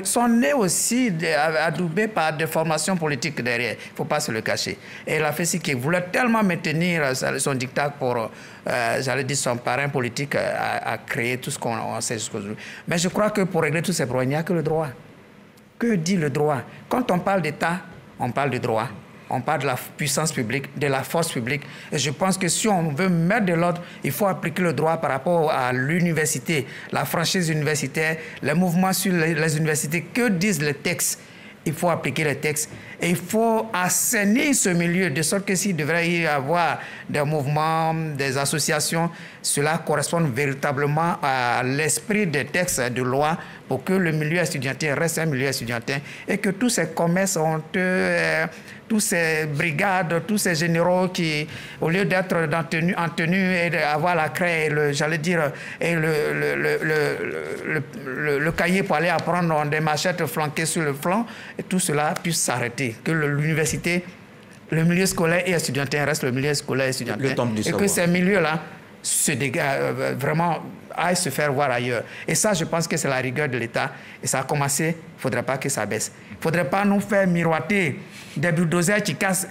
sont nés aussi adoubés par des formations politiques derrière. Il ne faut pas se le cacher. Et la FESI qui voulait tellement maintenir son dictat pour, j'allais dire, son parrain politique a créé tout ce qu'on sait jusqu'aujourd'hui. Mais je crois que pour régler tous ces problèmes, il n'y a que le droit. Que dit le droit? Quand on parle d'État, on parle de droit. On parle de la puissance publique, de la force publique. Et je pense que si on veut mettre de l'ordre, il faut appliquer le droit par rapport à l'université, la franchise universitaire, les mouvements sur les universités. Que disent les textes? Il faut appliquer les textes. Et il faut assainir ce milieu, de sorte que s'il devrait y avoir des mouvements, des associations, cela corresponde véritablement à l'esprit des textes de loi pour que le milieu étudiantin reste un milieu étudiantin et que tous ces commerces tous ces brigades, tous ces généraux qui, au lieu d'être en tenue et d'avoir la craie, j'allais dire, et le cahier pour aller apprendre des machettes flanquées sur le flanc, et tout cela puisse s'arrêter. dit, que l'université, le milieu scolaire et étudiantin reste le milieu scolaire et étudiantin. Le temple du savoir. Que ces milieux-là se vraiment aillent se faire voir ailleurs. Et ça, je pense que c'est la rigueur de l'État. Et ça a commencé, il ne faudrait pas que ça baisse. Il ne faudrait pas nous faire miroiter des bulldozers qui cassent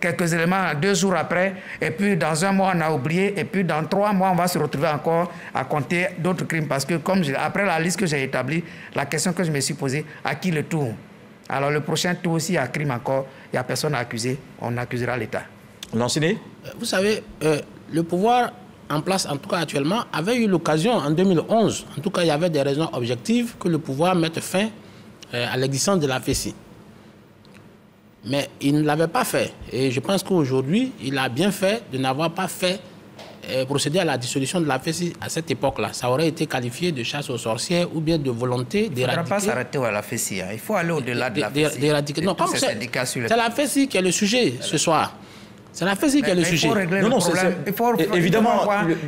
quelques éléments 2 jours après, et puis dans 1 mois, on a oublié, et puis dans 3 mois, on va se retrouver encore à compter d'autres crimes. Parce que après la liste que j'ai établie, la question que je me suis posée, à qui le tour? Alors le prochain tour aussi, il y a crime encore, il n'y a personne à accuser, on accusera l'État. Lanciné? Vous savez, le pouvoir en place, en tout cas actuellement, avait eu l'occasion en 2011, en tout cas il y avait des raisons objectives que le pouvoir mette fin à l'existence de la FESI. Mais il ne l'avait pas fait. Et je pense qu'aujourd'hui, il a bien fait de n'avoir pas fait procéder à la dissolution de la FESI à cette époque-là. Ça aurait été qualifié de chasse aux sorcières ou bien de volonté d'éradiquer. Il ne faudra pas s'arrêter à la FESI. Il faut aller au-delà de la FESI. D'éradiquer. Non, comme c'est la FESI qui est le sujet ce soir. C'est la FESI qui est le sujet. Non, évidemment,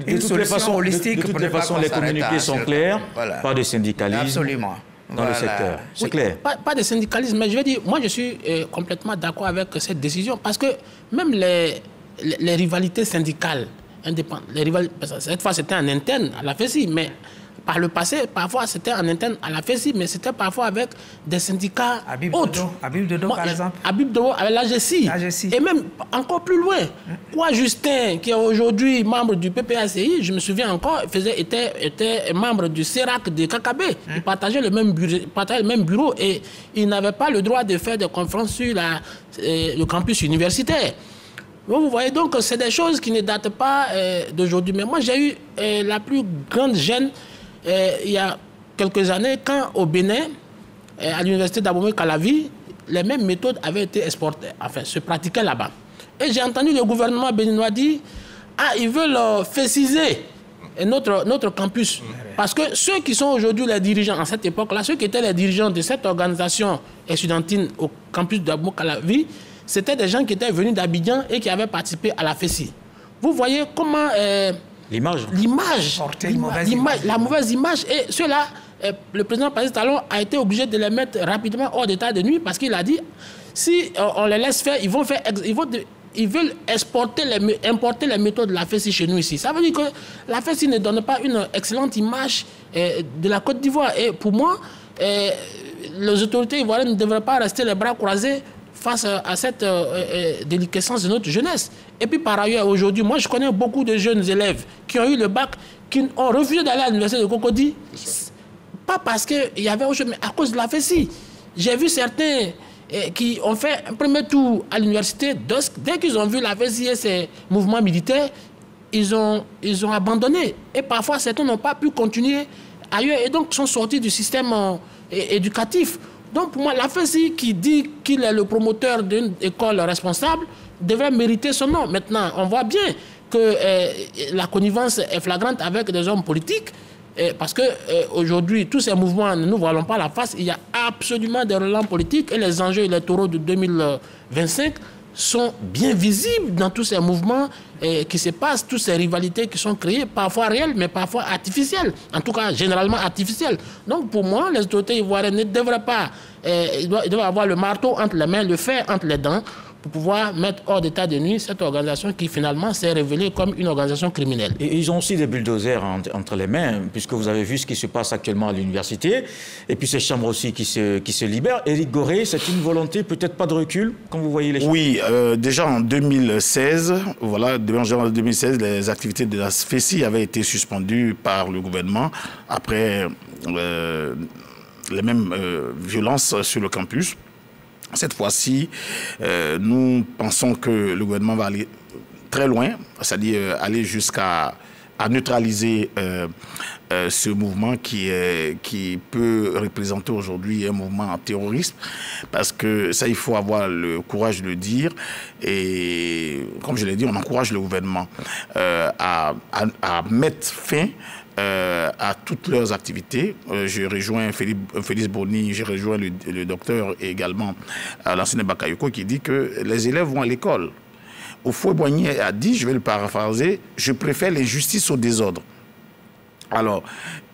de toutes les façons, les communiqués sont clairs. Voilà. Pas de syndicalisme. Absolument. Dans le secteur. C'est clair. Pas de syndicalisme, mais je veux dire, moi je suis complètement d'accord avec cette décision parce que même les rivalités syndicales indépendantes, cette fois c'était en interne à la FESI, mais par le passé, parfois c'était en interne à la FESI, mais c'était parfois avec des syndicats autres. Habib Dodo, par exemple. Habib Dodo avec l'AGECI. Et même encore plus loin. Quoi, Justin, qui est aujourd'hui membre du PPACI, je me souviens encore, était membre du CERAC de KKB. Il partageait le même bureau et il n'avait pas le droit de faire des conférences sur le campus universitaire. Vous voyez, donc c'est des choses qui ne datent pas d'aujourd'hui. Mais moi, j'ai eu la plus grande gêne il y a quelques années, quand au Bénin, à l'université d'Abomey-Calavi, les mêmes méthodes avaient été exportées, enfin, se pratiquaient là-bas. Et j'ai entendu le gouvernement béninois dire « ils veulent féciser notre campus. » Parce que ceux qui sont aujourd'hui les dirigeants, en cette époque-là, ceux qui étaient les dirigeants de cette organisation estudiantine au campus d'Abomey-Calavi, c'était des gens qui étaient venus d'Abidjan et qui avaient participé à la FESI. Vous voyez comment... L'image. La mauvaise image. Et ceux-là, le président Patrice Talon a été obligé de les mettre rapidement hors d'état de nuit parce qu'il a dit, si on les laisse faire, ils veulent importer les méthodes de la FESI chez nous ici. Ça veut dire que la FESI ne donne pas une excellente image de la Côte d'Ivoire. Et pour moi, les autorités ivoiriennes ne devraient pas rester les bras croisés face à cette déliquescence de notre jeunesse. Et puis par ailleurs, aujourd'hui, moi je connais beaucoup de jeunes élèves qui ont eu le bac, qui ont refusé d'aller à l'université de Cocody, pas parce qu'il y avait autre chose, mais à cause de la FESI. J'ai vu certains qui ont fait un premier tour à l'université, dès qu'ils ont vu la FESI et ses mouvements militaires, ils ont abandonné. Et parfois, certains n'ont pas pu continuer ailleurs et donc sont sortis du système éducatif. Donc pour moi, la FESI qui dit qu'il est le promoteur d'une école responsable devrait mériter son nom. Maintenant, on voit bien que la connivence est flagrante avec des hommes politiques parce qu'aujourd'hui, tous ces mouvements, ne nous voilons pas la face, il y a absolument des relents politiques et les enjeux électoraux de 2025 sont bien visibles dans tous ces mouvements qui se passent, toutes ces rivalités qui sont créées, parfois réelles, mais parfois artificielles. En tout cas, généralement artificielles. Donc, pour moi, les autorités ivoiriennes ne devraient pas... ils doivent avoir le marteau entre les mains, le fer entre les dents, pour pouvoir mettre hors d'état de nuit cette organisation qui, finalement, s'est révélée comme une organisation criminelle. Et ils ont aussi des bulldozers entre les mains, puisque vous avez vu ce qui se passe actuellement à l'université, et puis ces chambres aussi qui se libèrent. Éric Gorée, c'est une volonté, peut-être pas de recul, quand vous voyez les choses? Oui, déjà en 2016, voilà, en janvier 2016, les activités de la FESI avaient été suspendues par le gouvernement après les mêmes violences sur le campus. Cette fois-ci, nous pensons que le gouvernement va aller très loin, c'est-à-dire aller jusqu'à neutraliser ce mouvement qui peut représenter aujourd'hui un mouvement terroriste, parce que ça, il faut avoir le courage de le dire. Et comme je l'ai dit, on encourage le gouvernement à mettre fin à toutes leurs activités. Je rejoins Félix Boni, je rejoins le docteur et également l'ancien Bakayoko qui dit que les élèves vont à l'école. Houphouët-Boigny a dit, je vais le paraphraser, je préfère l'injustice au désordre. Alors,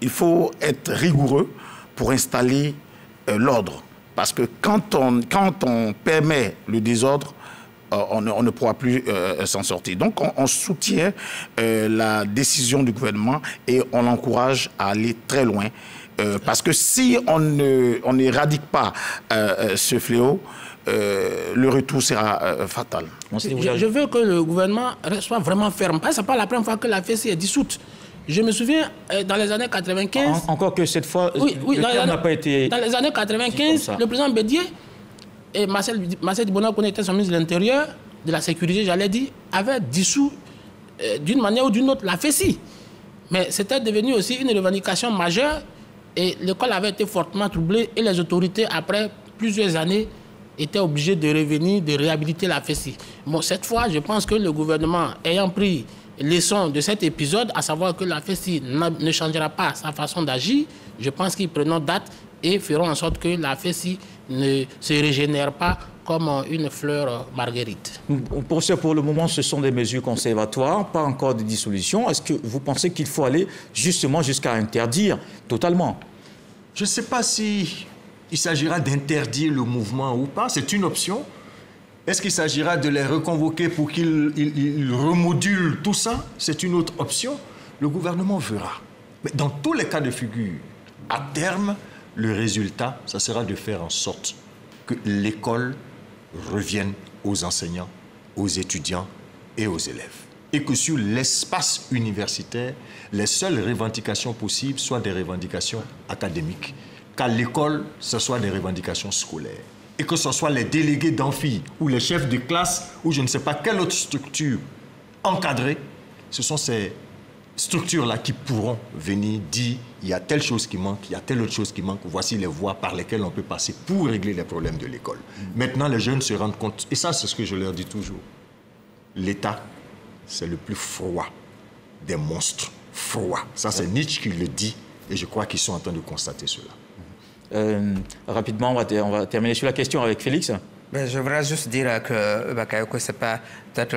il faut être rigoureux pour installer l'ordre. Parce que quand on permet le désordre, on ne pourra plus s'en sortir. Donc, on soutient la décision du gouvernement et on l'encourage à aller très loin. Parce que si on n'éradique pas ce fléau, le retour sera fatal. Je veux que le gouvernement soit vraiment ferme. Parce que ce n'est pas la première fois que la FESI est dissoute. Je me souviens, dans les années 95... Encore que cette fois, oui, le terme n'a pas été... Dans les années 95, le président Bédié et Marcel Dibona, qui était son ministre de l'Intérieur, de la Sécurité, j'allais dire, avaient dissous d'une manière ou d'une autre la FESI. Mais c'était devenu aussi une revendication majeure et l'école avait été fortement troublée et les autorités, après plusieurs années, étaient obligées de revenir, de réhabiliter la FESI. Bon, cette fois, je pense que le gouvernement, ayant pris leçon de cet épisode, à savoir que la FESI ne changera pas sa façon d'agir, je pense qu'ils prendront date et feront en sorte que la FESI ne se régénère pas comme une fleur marguerite. Pour le moment, ce sont des mesures conservatoires, pas encore de dissolution. Est-ce que vous pensez qu'il faut aller justement jusqu'à interdire totalement? Je ne sais pas si il s'agira d'interdire le mouvement ou pas, c'est une option. Est-ce qu'il s'agira de les reconvoquer pour qu'ils remodulent tout ça? C'est une autre option. Le gouvernement verra. Mais dans tous les cas de figure, à terme, le résultat, ça sera de faire en sorte que l'école revienne aux enseignants, aux étudiants et aux élèves. Et que sur l'espace universitaire, les seules revendications possibles soient des revendications académiques. Qu'à l'école, ce soit des revendications scolaires. Et que ce soit les délégués d'amphi ou les chefs de classe ou je ne sais pas quelle autre structure encadrée, ce sont ces structures-là qui pourront venir dire il y a telle chose qui manque, il y a telle autre chose qui manque, voici les voies par lesquelles on peut passer pour régler les problèmes de l'école. Maintenant, les jeunes se rendent compte, et ça c'est ce que je leur dis toujours, l'État, c'est le plus froid des monstres, froid. Ça c'est Nietzsche qui le dit, et je crois qu'ils sont en train de constater cela. Rapidement, on va terminer sur la question avec Félix. Mais je voudrais juste dire que c'est pas... Peut-être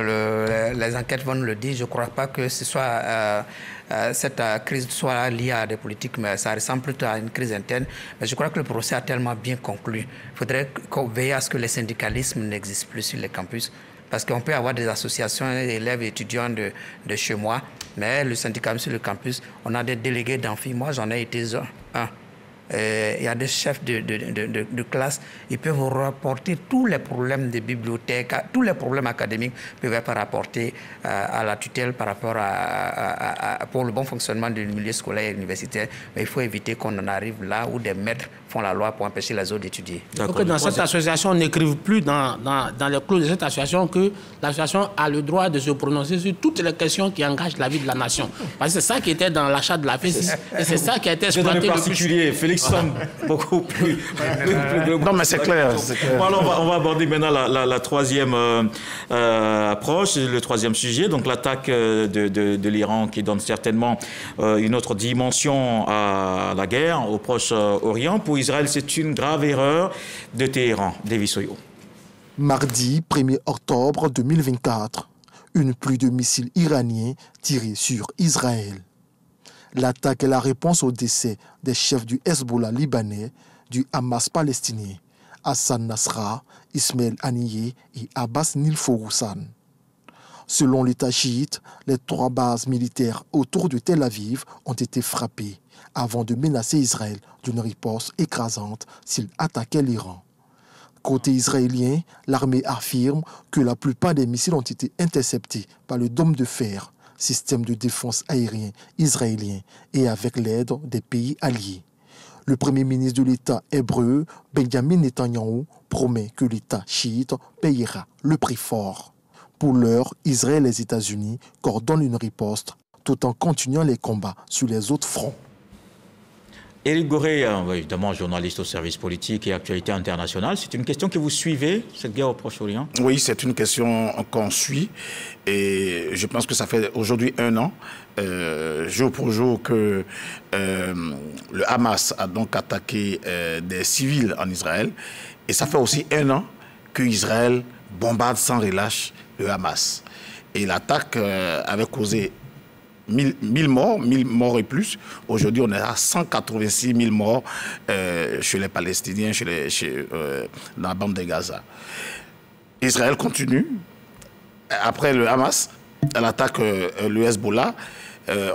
les enquêtes vont nous le dire. Je ne crois pas que ce soit, cette crise soit liée à des politiques, mais ça ressemble plutôt à une crise interne. Mais je crois que le procès a tellement bien conclu. Il faudrait veiller à ce que le syndicalisme n'existe plus sur les campus. Parce qu'on peut avoir des associations d'élèves et étudiants de chez moi, mais le syndicalisme sur le campus, on a des délégués d'amphi. Moi, j'en ai été un. Il y a des chefs de classe, ils peuvent rapporter tous les problèmes des bibliothèques, tous les problèmes académiques peuvent être rapportés à la tutelle par rapport pour le bon fonctionnement du milieu scolaire et universitaire. Mais il faut éviter qu'on en arrive là où des maîtres font la loi pour empêcher les autres d'étudier. Il faut que dans cette association, on n'écrive plus dans les clauses de cette association que l'association a le droit de se prononcer sur toutes les questions qui engagent la vie de la nation. Parce que c'est ça qui était dans l'achat de la FESI et c'est ça qui a été exploité le plus. Félix semble beaucoup plus non, mais c'est clair. Bon, alors, on va aborder maintenant la troisième approche, le troisième sujet, donc l'attaque de l'Iran qui donne certainement une autre dimension à la guerre au Proche-Orient. Pour Israël, c'est une grave erreur de Téhéran. David Soyo. Mardi 1er octobre 2024, une pluie de missiles iraniens tirés sur Israël. L'attaque est la réponse au décès des chefs du Hezbollah libanais, du Hamas palestinien, Hassan Nasrallah, Ismaël Haniyeh et Abbas Nilforoussan. Selon l'État chiite, les 3 bases militaires autour de Tel Aviv ont été frappées avant de menacer Israël d'une riposte écrasante s'il attaquait l'Iran. Côté israélien, l'armée affirme que la plupart des missiles ont été interceptés par le dôme de fer, système de défense aérien israélien, et avec l'aide des pays alliés. Le premier ministre de l'État hébreu, Benjamin Netanyahou, promet que l'État chiite payera le prix fort. Pour l'heure, Israël et les États-Unis coordonnent une riposte tout en continuant les combats sur les autres fronts. Éric Gorée, évidemment journaliste au service politique et actualité internationale, c'est une question que vous suivez, cette guerre au Proche-Orient? Oui, c'est une question qu'on suit et je pense que ça fait aujourd'hui 1 an, jour pour jour, que le Hamas a donc attaqué des civils en Israël et ça fait aussi 1 an que Israël bombarde sans relâche le Hamas. Et l'attaque avait causé 1000 morts et plus. Aujourd'hui, on est à 186 000 morts chez les Palestiniens, dans la bande de Gaza. Israël continue. Après le Hamas, elle attaque le Hezbollah.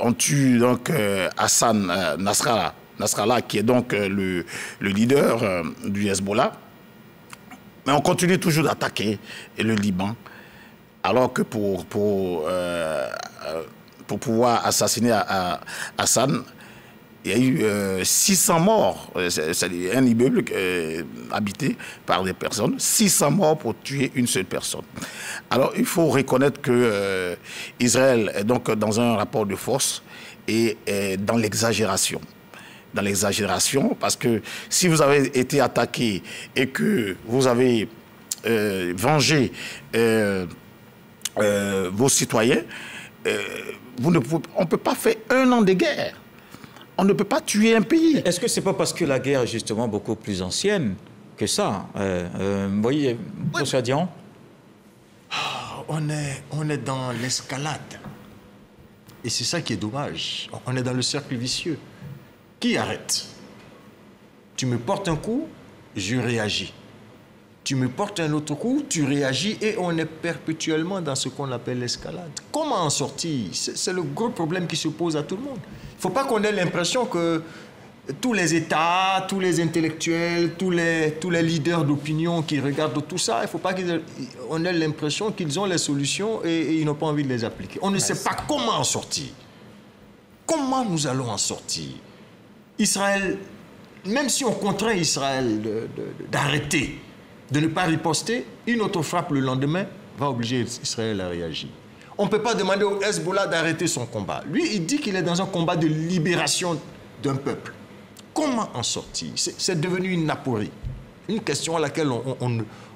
On tue donc Hassan Nasrallah, qui est donc le leader du Hezbollah. Mais on continue toujours d'attaquer le Liban, alors que pour pouvoir assassiner Hassan, il y a eu 600 morts. C'est un immeuble habité par des personnes. 600 morts pour tuer une seule personne. Alors, il faut reconnaître que Israël est donc dans un rapport de force et dans l'exagération. Dans l'exagération, parce que si vous avez été attaqué et que vous avez vengé vos citoyens, on ne peut pas faire 1 an de guerre. On ne peut pas tuer un pays. Est-ce que ce n'est pas parce que la guerre est justement beaucoup plus ancienne que ça? Vous voyez, M. Dian? On est dans l'escalade. Et c'est ça qui est dommage. On est dans le cercle vicieux. Qui arrête? Tu me portes un coup, je réagis. Tu me portes un autre coup, tu réagis et on est perpétuellement dans ce qu'on appelle l'escalade. Comment en sortir? C'est le gros problème qui se pose à tout le monde. Il ne faut pas qu'on ait l'impression que tous les États, tous les intellectuels, tous les leaders d'opinion qui regardent tout ça, il ne faut pas qu'on ait l'impression qu'ils ont les solutions et ils n'ont pas envie de les appliquer. On ne sait pas comment en sortir. Comment nous allons en sortir? Israël, même si on contraint Israël d'arrêter, de ne pas riposter, une autre frappe le lendemain va obliger Israël à réagir. On ne peut pas demander au Hezbollah d'arrêter son combat. Lui, il dit qu'il est dans un combat de libération d'un peuple. Comment en sortir? C'est devenu une aporie. Une question à laquelle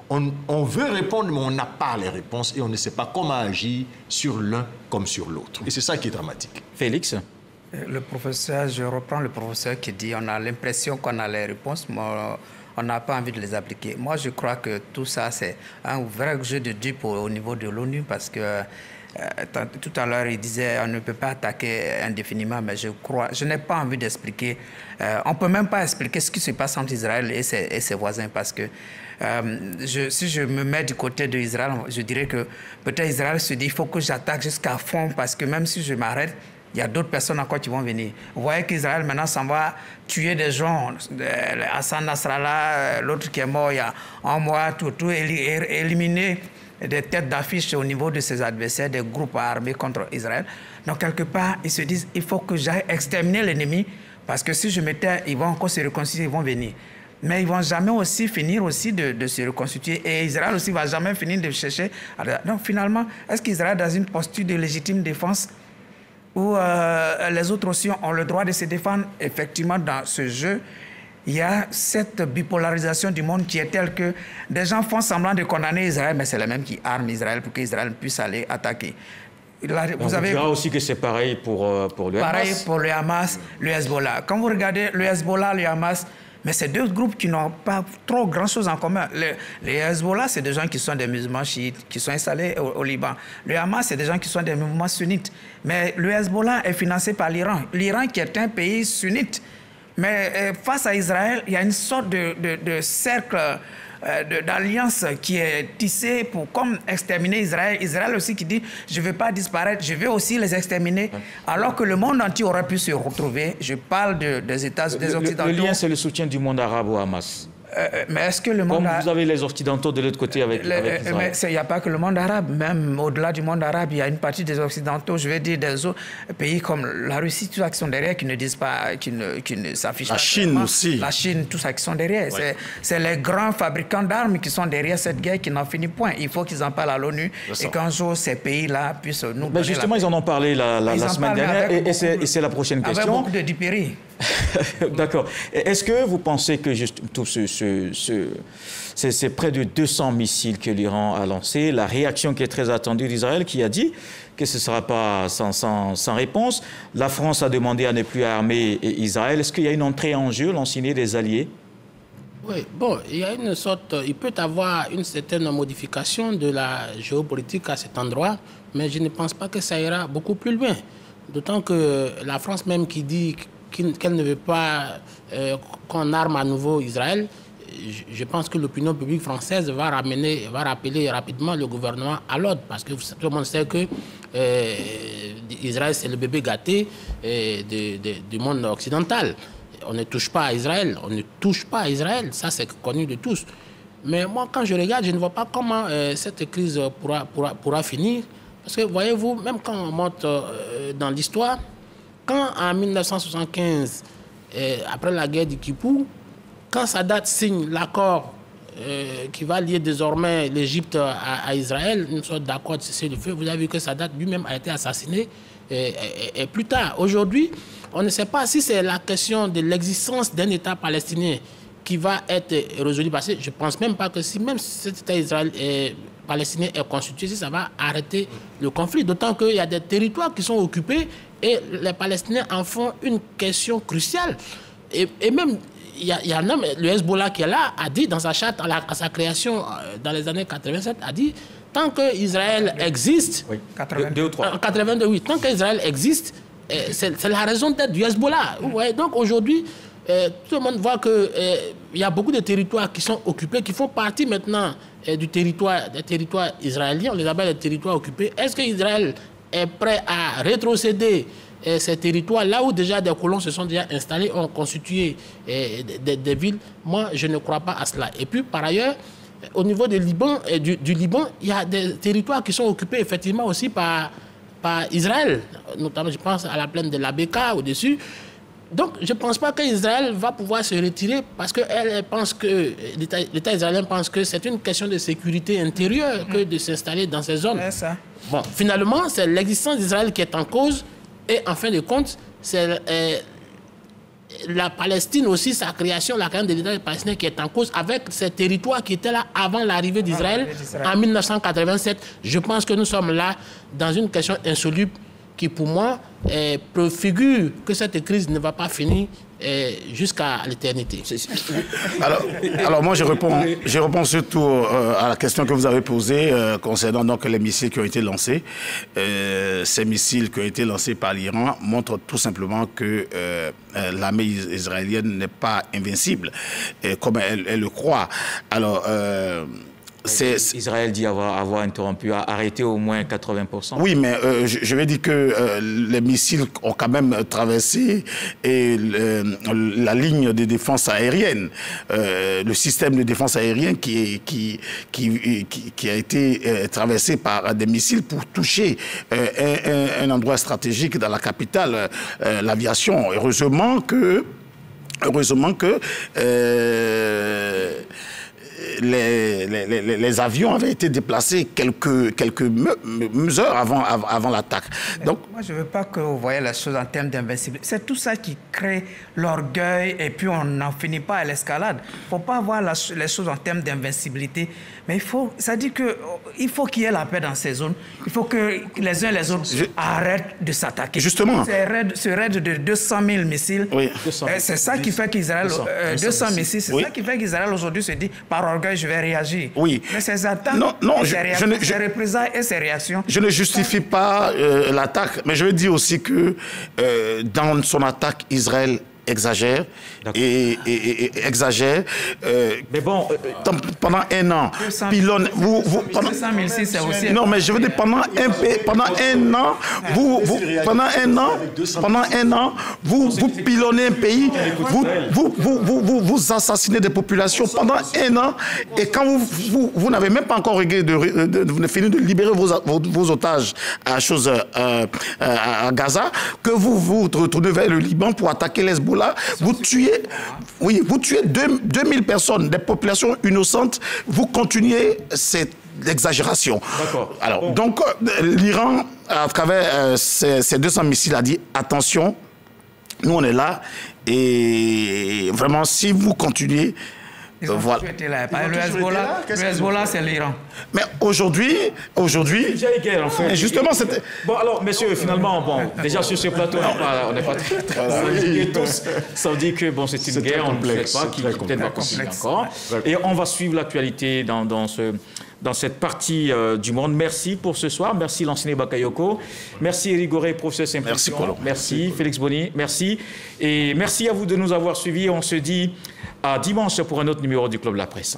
on veut répondre, mais on n'a pas les réponses et on ne sait pas comment agir sur l'un comme sur l'autre. Et c'est ça qui est dramatique. Félix? Je reprends le professeur qui dit on a l'impression qu'on a les réponses, mais on n'a pas envie de les appliquer. Moi, je crois que tout ça, c'est un vrai jeu de dupes au niveau de l'ONU parce que tout à l'heure, il disait on ne peut pas attaquer indéfiniment, mais je n'ai pas envie d'expliquer. On ne peut même pas expliquer ce qui se passe entre Israël et ses voisins parce que si je me mets du côté d'Israël, je dirais que peut-être Israël se dit il faut que j'attaque jusqu'à fond parce que même si je m'arrête, il y a d'autres personnes encore qui vont venir. Vous voyez qu'Israël maintenant s'en va tuer des gens. Hassan Nasrallah, l'autre qui est mort il y a un mois, tout éliminer des têtes d'affiche au niveau de ses adversaires, des groupes armés contre Israël. Donc quelque part, ils se disent il faut que j'aille exterminer l'ennemi parce que si je m'étais, ils vont encore se reconstituer, ils vont venir. Mais ils ne vont jamais aussi finir aussi de se reconstituer. Et Israël aussi ne va jamais finir de chercher. Donc finalement, est-ce qu'Israël est dans une posture de légitime défense où les autres aussi ont le droit de se défendre? Effectivement, dans ce jeu, il y a cette bipolarisation du monde qui est telle que des gens font semblant de condamner Israël, mais c'est les mêmes qui arment Israël pour qu'Israël puisse aller attaquer. Là, vous dira aussi que c'est pareil pour le Hamas. Pareil pour le Hamas, le Hezbollah. Quand vous regardez le Hezbollah, le Hamas, mais c'est deux groupes qui n'ont pas trop grand-chose en commun. Les Hezbollah, c'est des gens qui sont des musulmans chiites, qui sont installés au Liban. Le Hamas, c'est des gens qui sont des mouvements sunnites. Mais le Hezbollah est financé par l'Iran. L'Iran qui est un pays sunnite. Mais face à Israël, il y a une sorte de cercle d'alliance qui est tissé pour comme exterminer Israël. Israël aussi qui dit je ne veux pas disparaître, je veux aussi les exterminer. Alors que le monde entier aurait pu se retrouver. Je parle des États, des Occidentaux. Le lien, c'est le soutien du monde arabe au Hamas. Mais est-ce que le monde arabe... Comme vous avez les Occidentaux de l'autre côté avec Israël. Mais il n'y a pas que le monde arabe. Même au-delà du monde arabe, il y a une partie des Occidentaux, je vais dire des autres pays comme la Russie, tout ça qui sont derrière, qui ne disent pas, qui ne s'affichent pas. La Chine aussi. La Chine, tout ça qui sont derrière. Ouais. C'est les grands fabricants d'armes qui sont derrière cette guerre qui n'en finit point. Il faut qu'ils en parlent à l'ONU et qu'un jour ces pays-là puissent nous donner justement, ils en ont parlé la semaine dernière et c'est la prochaine question. Avec beaucoup de dupéries. D'accord. Est-ce que vous pensez que tout c'est près de 200 missiles que l'Iran a lancés, la réaction qui est très attendue d'Israël qui a dit que ce ne sera pas sans réponse. La France a demandé à ne plus armer Israël. Est-ce qu'il y a une entrée en jeu, l'ont signé des alliés? Oui, bon, il y a une sorte, il peut y avoir une certaine modification de la géopolitique à cet endroit, mais je ne pense pas que ça ira beaucoup plus loin. D'autant que la France même qui dit qu'elle ne veut pas qu'on arme à nouveau Israël, je pense que l'opinion publique française va rappeler rapidement le gouvernement à l'ordre, parce que tout le monde sait que Israël, c'est le bébé gâté du monde occidental. On ne touche pas à Israël, on ne touche pas à Israël, ça c'est connu de tous. Mais moi, quand je regarde, je ne vois pas comment cette crise pourra finir. Parce que, voyez-vous, même quand on monte dans l'histoire, quand en 1975, après la guerre du Kippour, quand Sadat signe l'accord qui va lier désormais l'Égypte à Israël, une sorte d'accord de cessez-le-feu, vous avez vu que Sadat lui-même a été assassiné. Et plus tard, aujourd'hui, on ne sait pas si c'est la question de l'existence d'un État palestinien qui va être résolue. Parce que je ne pense même pas que si même cet État palestinien est constitué, si ça va arrêter le conflit. D'autant qu'il y a des territoires qui sont occupés et les Palestiniens en font une question cruciale. Et même, il y a un homme, le Hezbollah qui est là, a dit dans sa charte, à sa création dans les années 87, a dit tant qu'Israël existe, oui. 82 ou 3. 82, oui, tant qu'Israël existe, c'est la raison d'être du Hezbollah. Ouais, donc aujourd'hui, tout le monde voit qu'il y a beaucoup de territoires qui sont occupés, qui font partie maintenant des territoires israéliens, on les appelle les territoires occupés. Est-ce qu'Israël est prêt à rétrocéder ces territoires, là où déjà des colons se sont déjà installés, ont constitué des villes? Moi, je ne crois pas à cela. Et puis, par ailleurs, au niveau du Liban, il y a des territoires qui sont occupés effectivement aussi par Israël. Notamment, je pense à la plaine de la Beka, au-dessus. Donc, je ne pense pas qu'Israël va pouvoir se retirer parce que l'État israélien pense que c'est une question de sécurité intérieure que de s'installer dans ces zones. C'est ça. Bon, finalement, c'est l'existence d'Israël qui est en cause et en fin de compte, c'est la Palestine aussi, sa création, la création de l'État palestinien qui est en cause avec ces territoires qui étaient là avant l'arrivée d'Israël en 1987. Je pense que nous sommes là dans une question insoluble qui, pour moi, préfigure que cette crise ne va pas finir jusqu'à l'éternité. Alors moi, je réponds surtout à la question que vous avez posée concernant donc les missiles qui ont été lancés. Ces missiles qui ont été lancés par l'Iran montrent tout simplement que l'armée israélienne n'est pas invincible, comme elle le croit. Alors... Israël dit avoir interrompu, arrêté au moins 80%. Oui, mais je vais dire que les missiles ont quand même traversé la ligne de défense aérienne. Le système de défense aérienne qui a été traversé par des missiles pour toucher un endroit stratégique dans la capitale, l'aviation. Heureusement que les avions avaient été déplacés quelques heures avant l'attaque. Donc, moi, je ne veux pas que vous voyez les choses en termes d'invincibilité. C'est tout ça qui crée l'orgueil et puis on n'en finit pas à l'escalade. Il ne faut pas voir les choses en termes d'invincibilité. Mais ça dit qu'il faut qu'il y ait la paix dans ces zones. Il faut que les uns et les autres arrêtent de s'attaquer. Justement. Ce raid de 200 000 missiles, oui. C'est ça qui fait qu'Israël... 200 missiles, c'est ça qui fait qu'Israël aujourd'hui se dit, par orgueil, je vais réagir. Oui. Mais ces attaques, ces représailles et ces réactions... Je ne justifie pas l'attaque, mais je veux dire aussi que dans son attaque, Israël exagère et exagère. Mais bon, pendant un an, pilonne. Pendant 200 000, c'est aussi. Non, mais je veux dire pendant un an, vous pilonnez un pays, vous assassinez des populations pendant un an, et quand vous n'avez même pas encore fini de libérer vos otages à Gaza, que vous retournez vers le Liban pour attaquer les Hezbollah. Vous tuez 2000 personnes, des populations innocentes, vous continuez cette exagération. D'accord. Alors, donc, l'Iran, à travers ces 200 missiles, a dit attention, nous on est là, et vraiment, si vous continuez. Voilà. Le Hezbollah, c'est l'Iran. Mais aujourd'hui, guerre, en fait. Justement, c'était. Bon, alors, messieurs, finalement, déjà sur ce plateau, on n'est pas très tous. Ça veut dire que c'est une guerre, on ne sait pas, qui peut-être va continuer encore. Et on va suivre l'actualité dans dans cette partie du monde. Merci pour ce soir. Merci Lansine Bakayoko. Merci Éric Gorée, professeur Simplification. Merci Félix Boni. Merci. Et merci à vous de nous avoir suivis. On se dit à dimanche pour un autre numéro du Club de la Presse.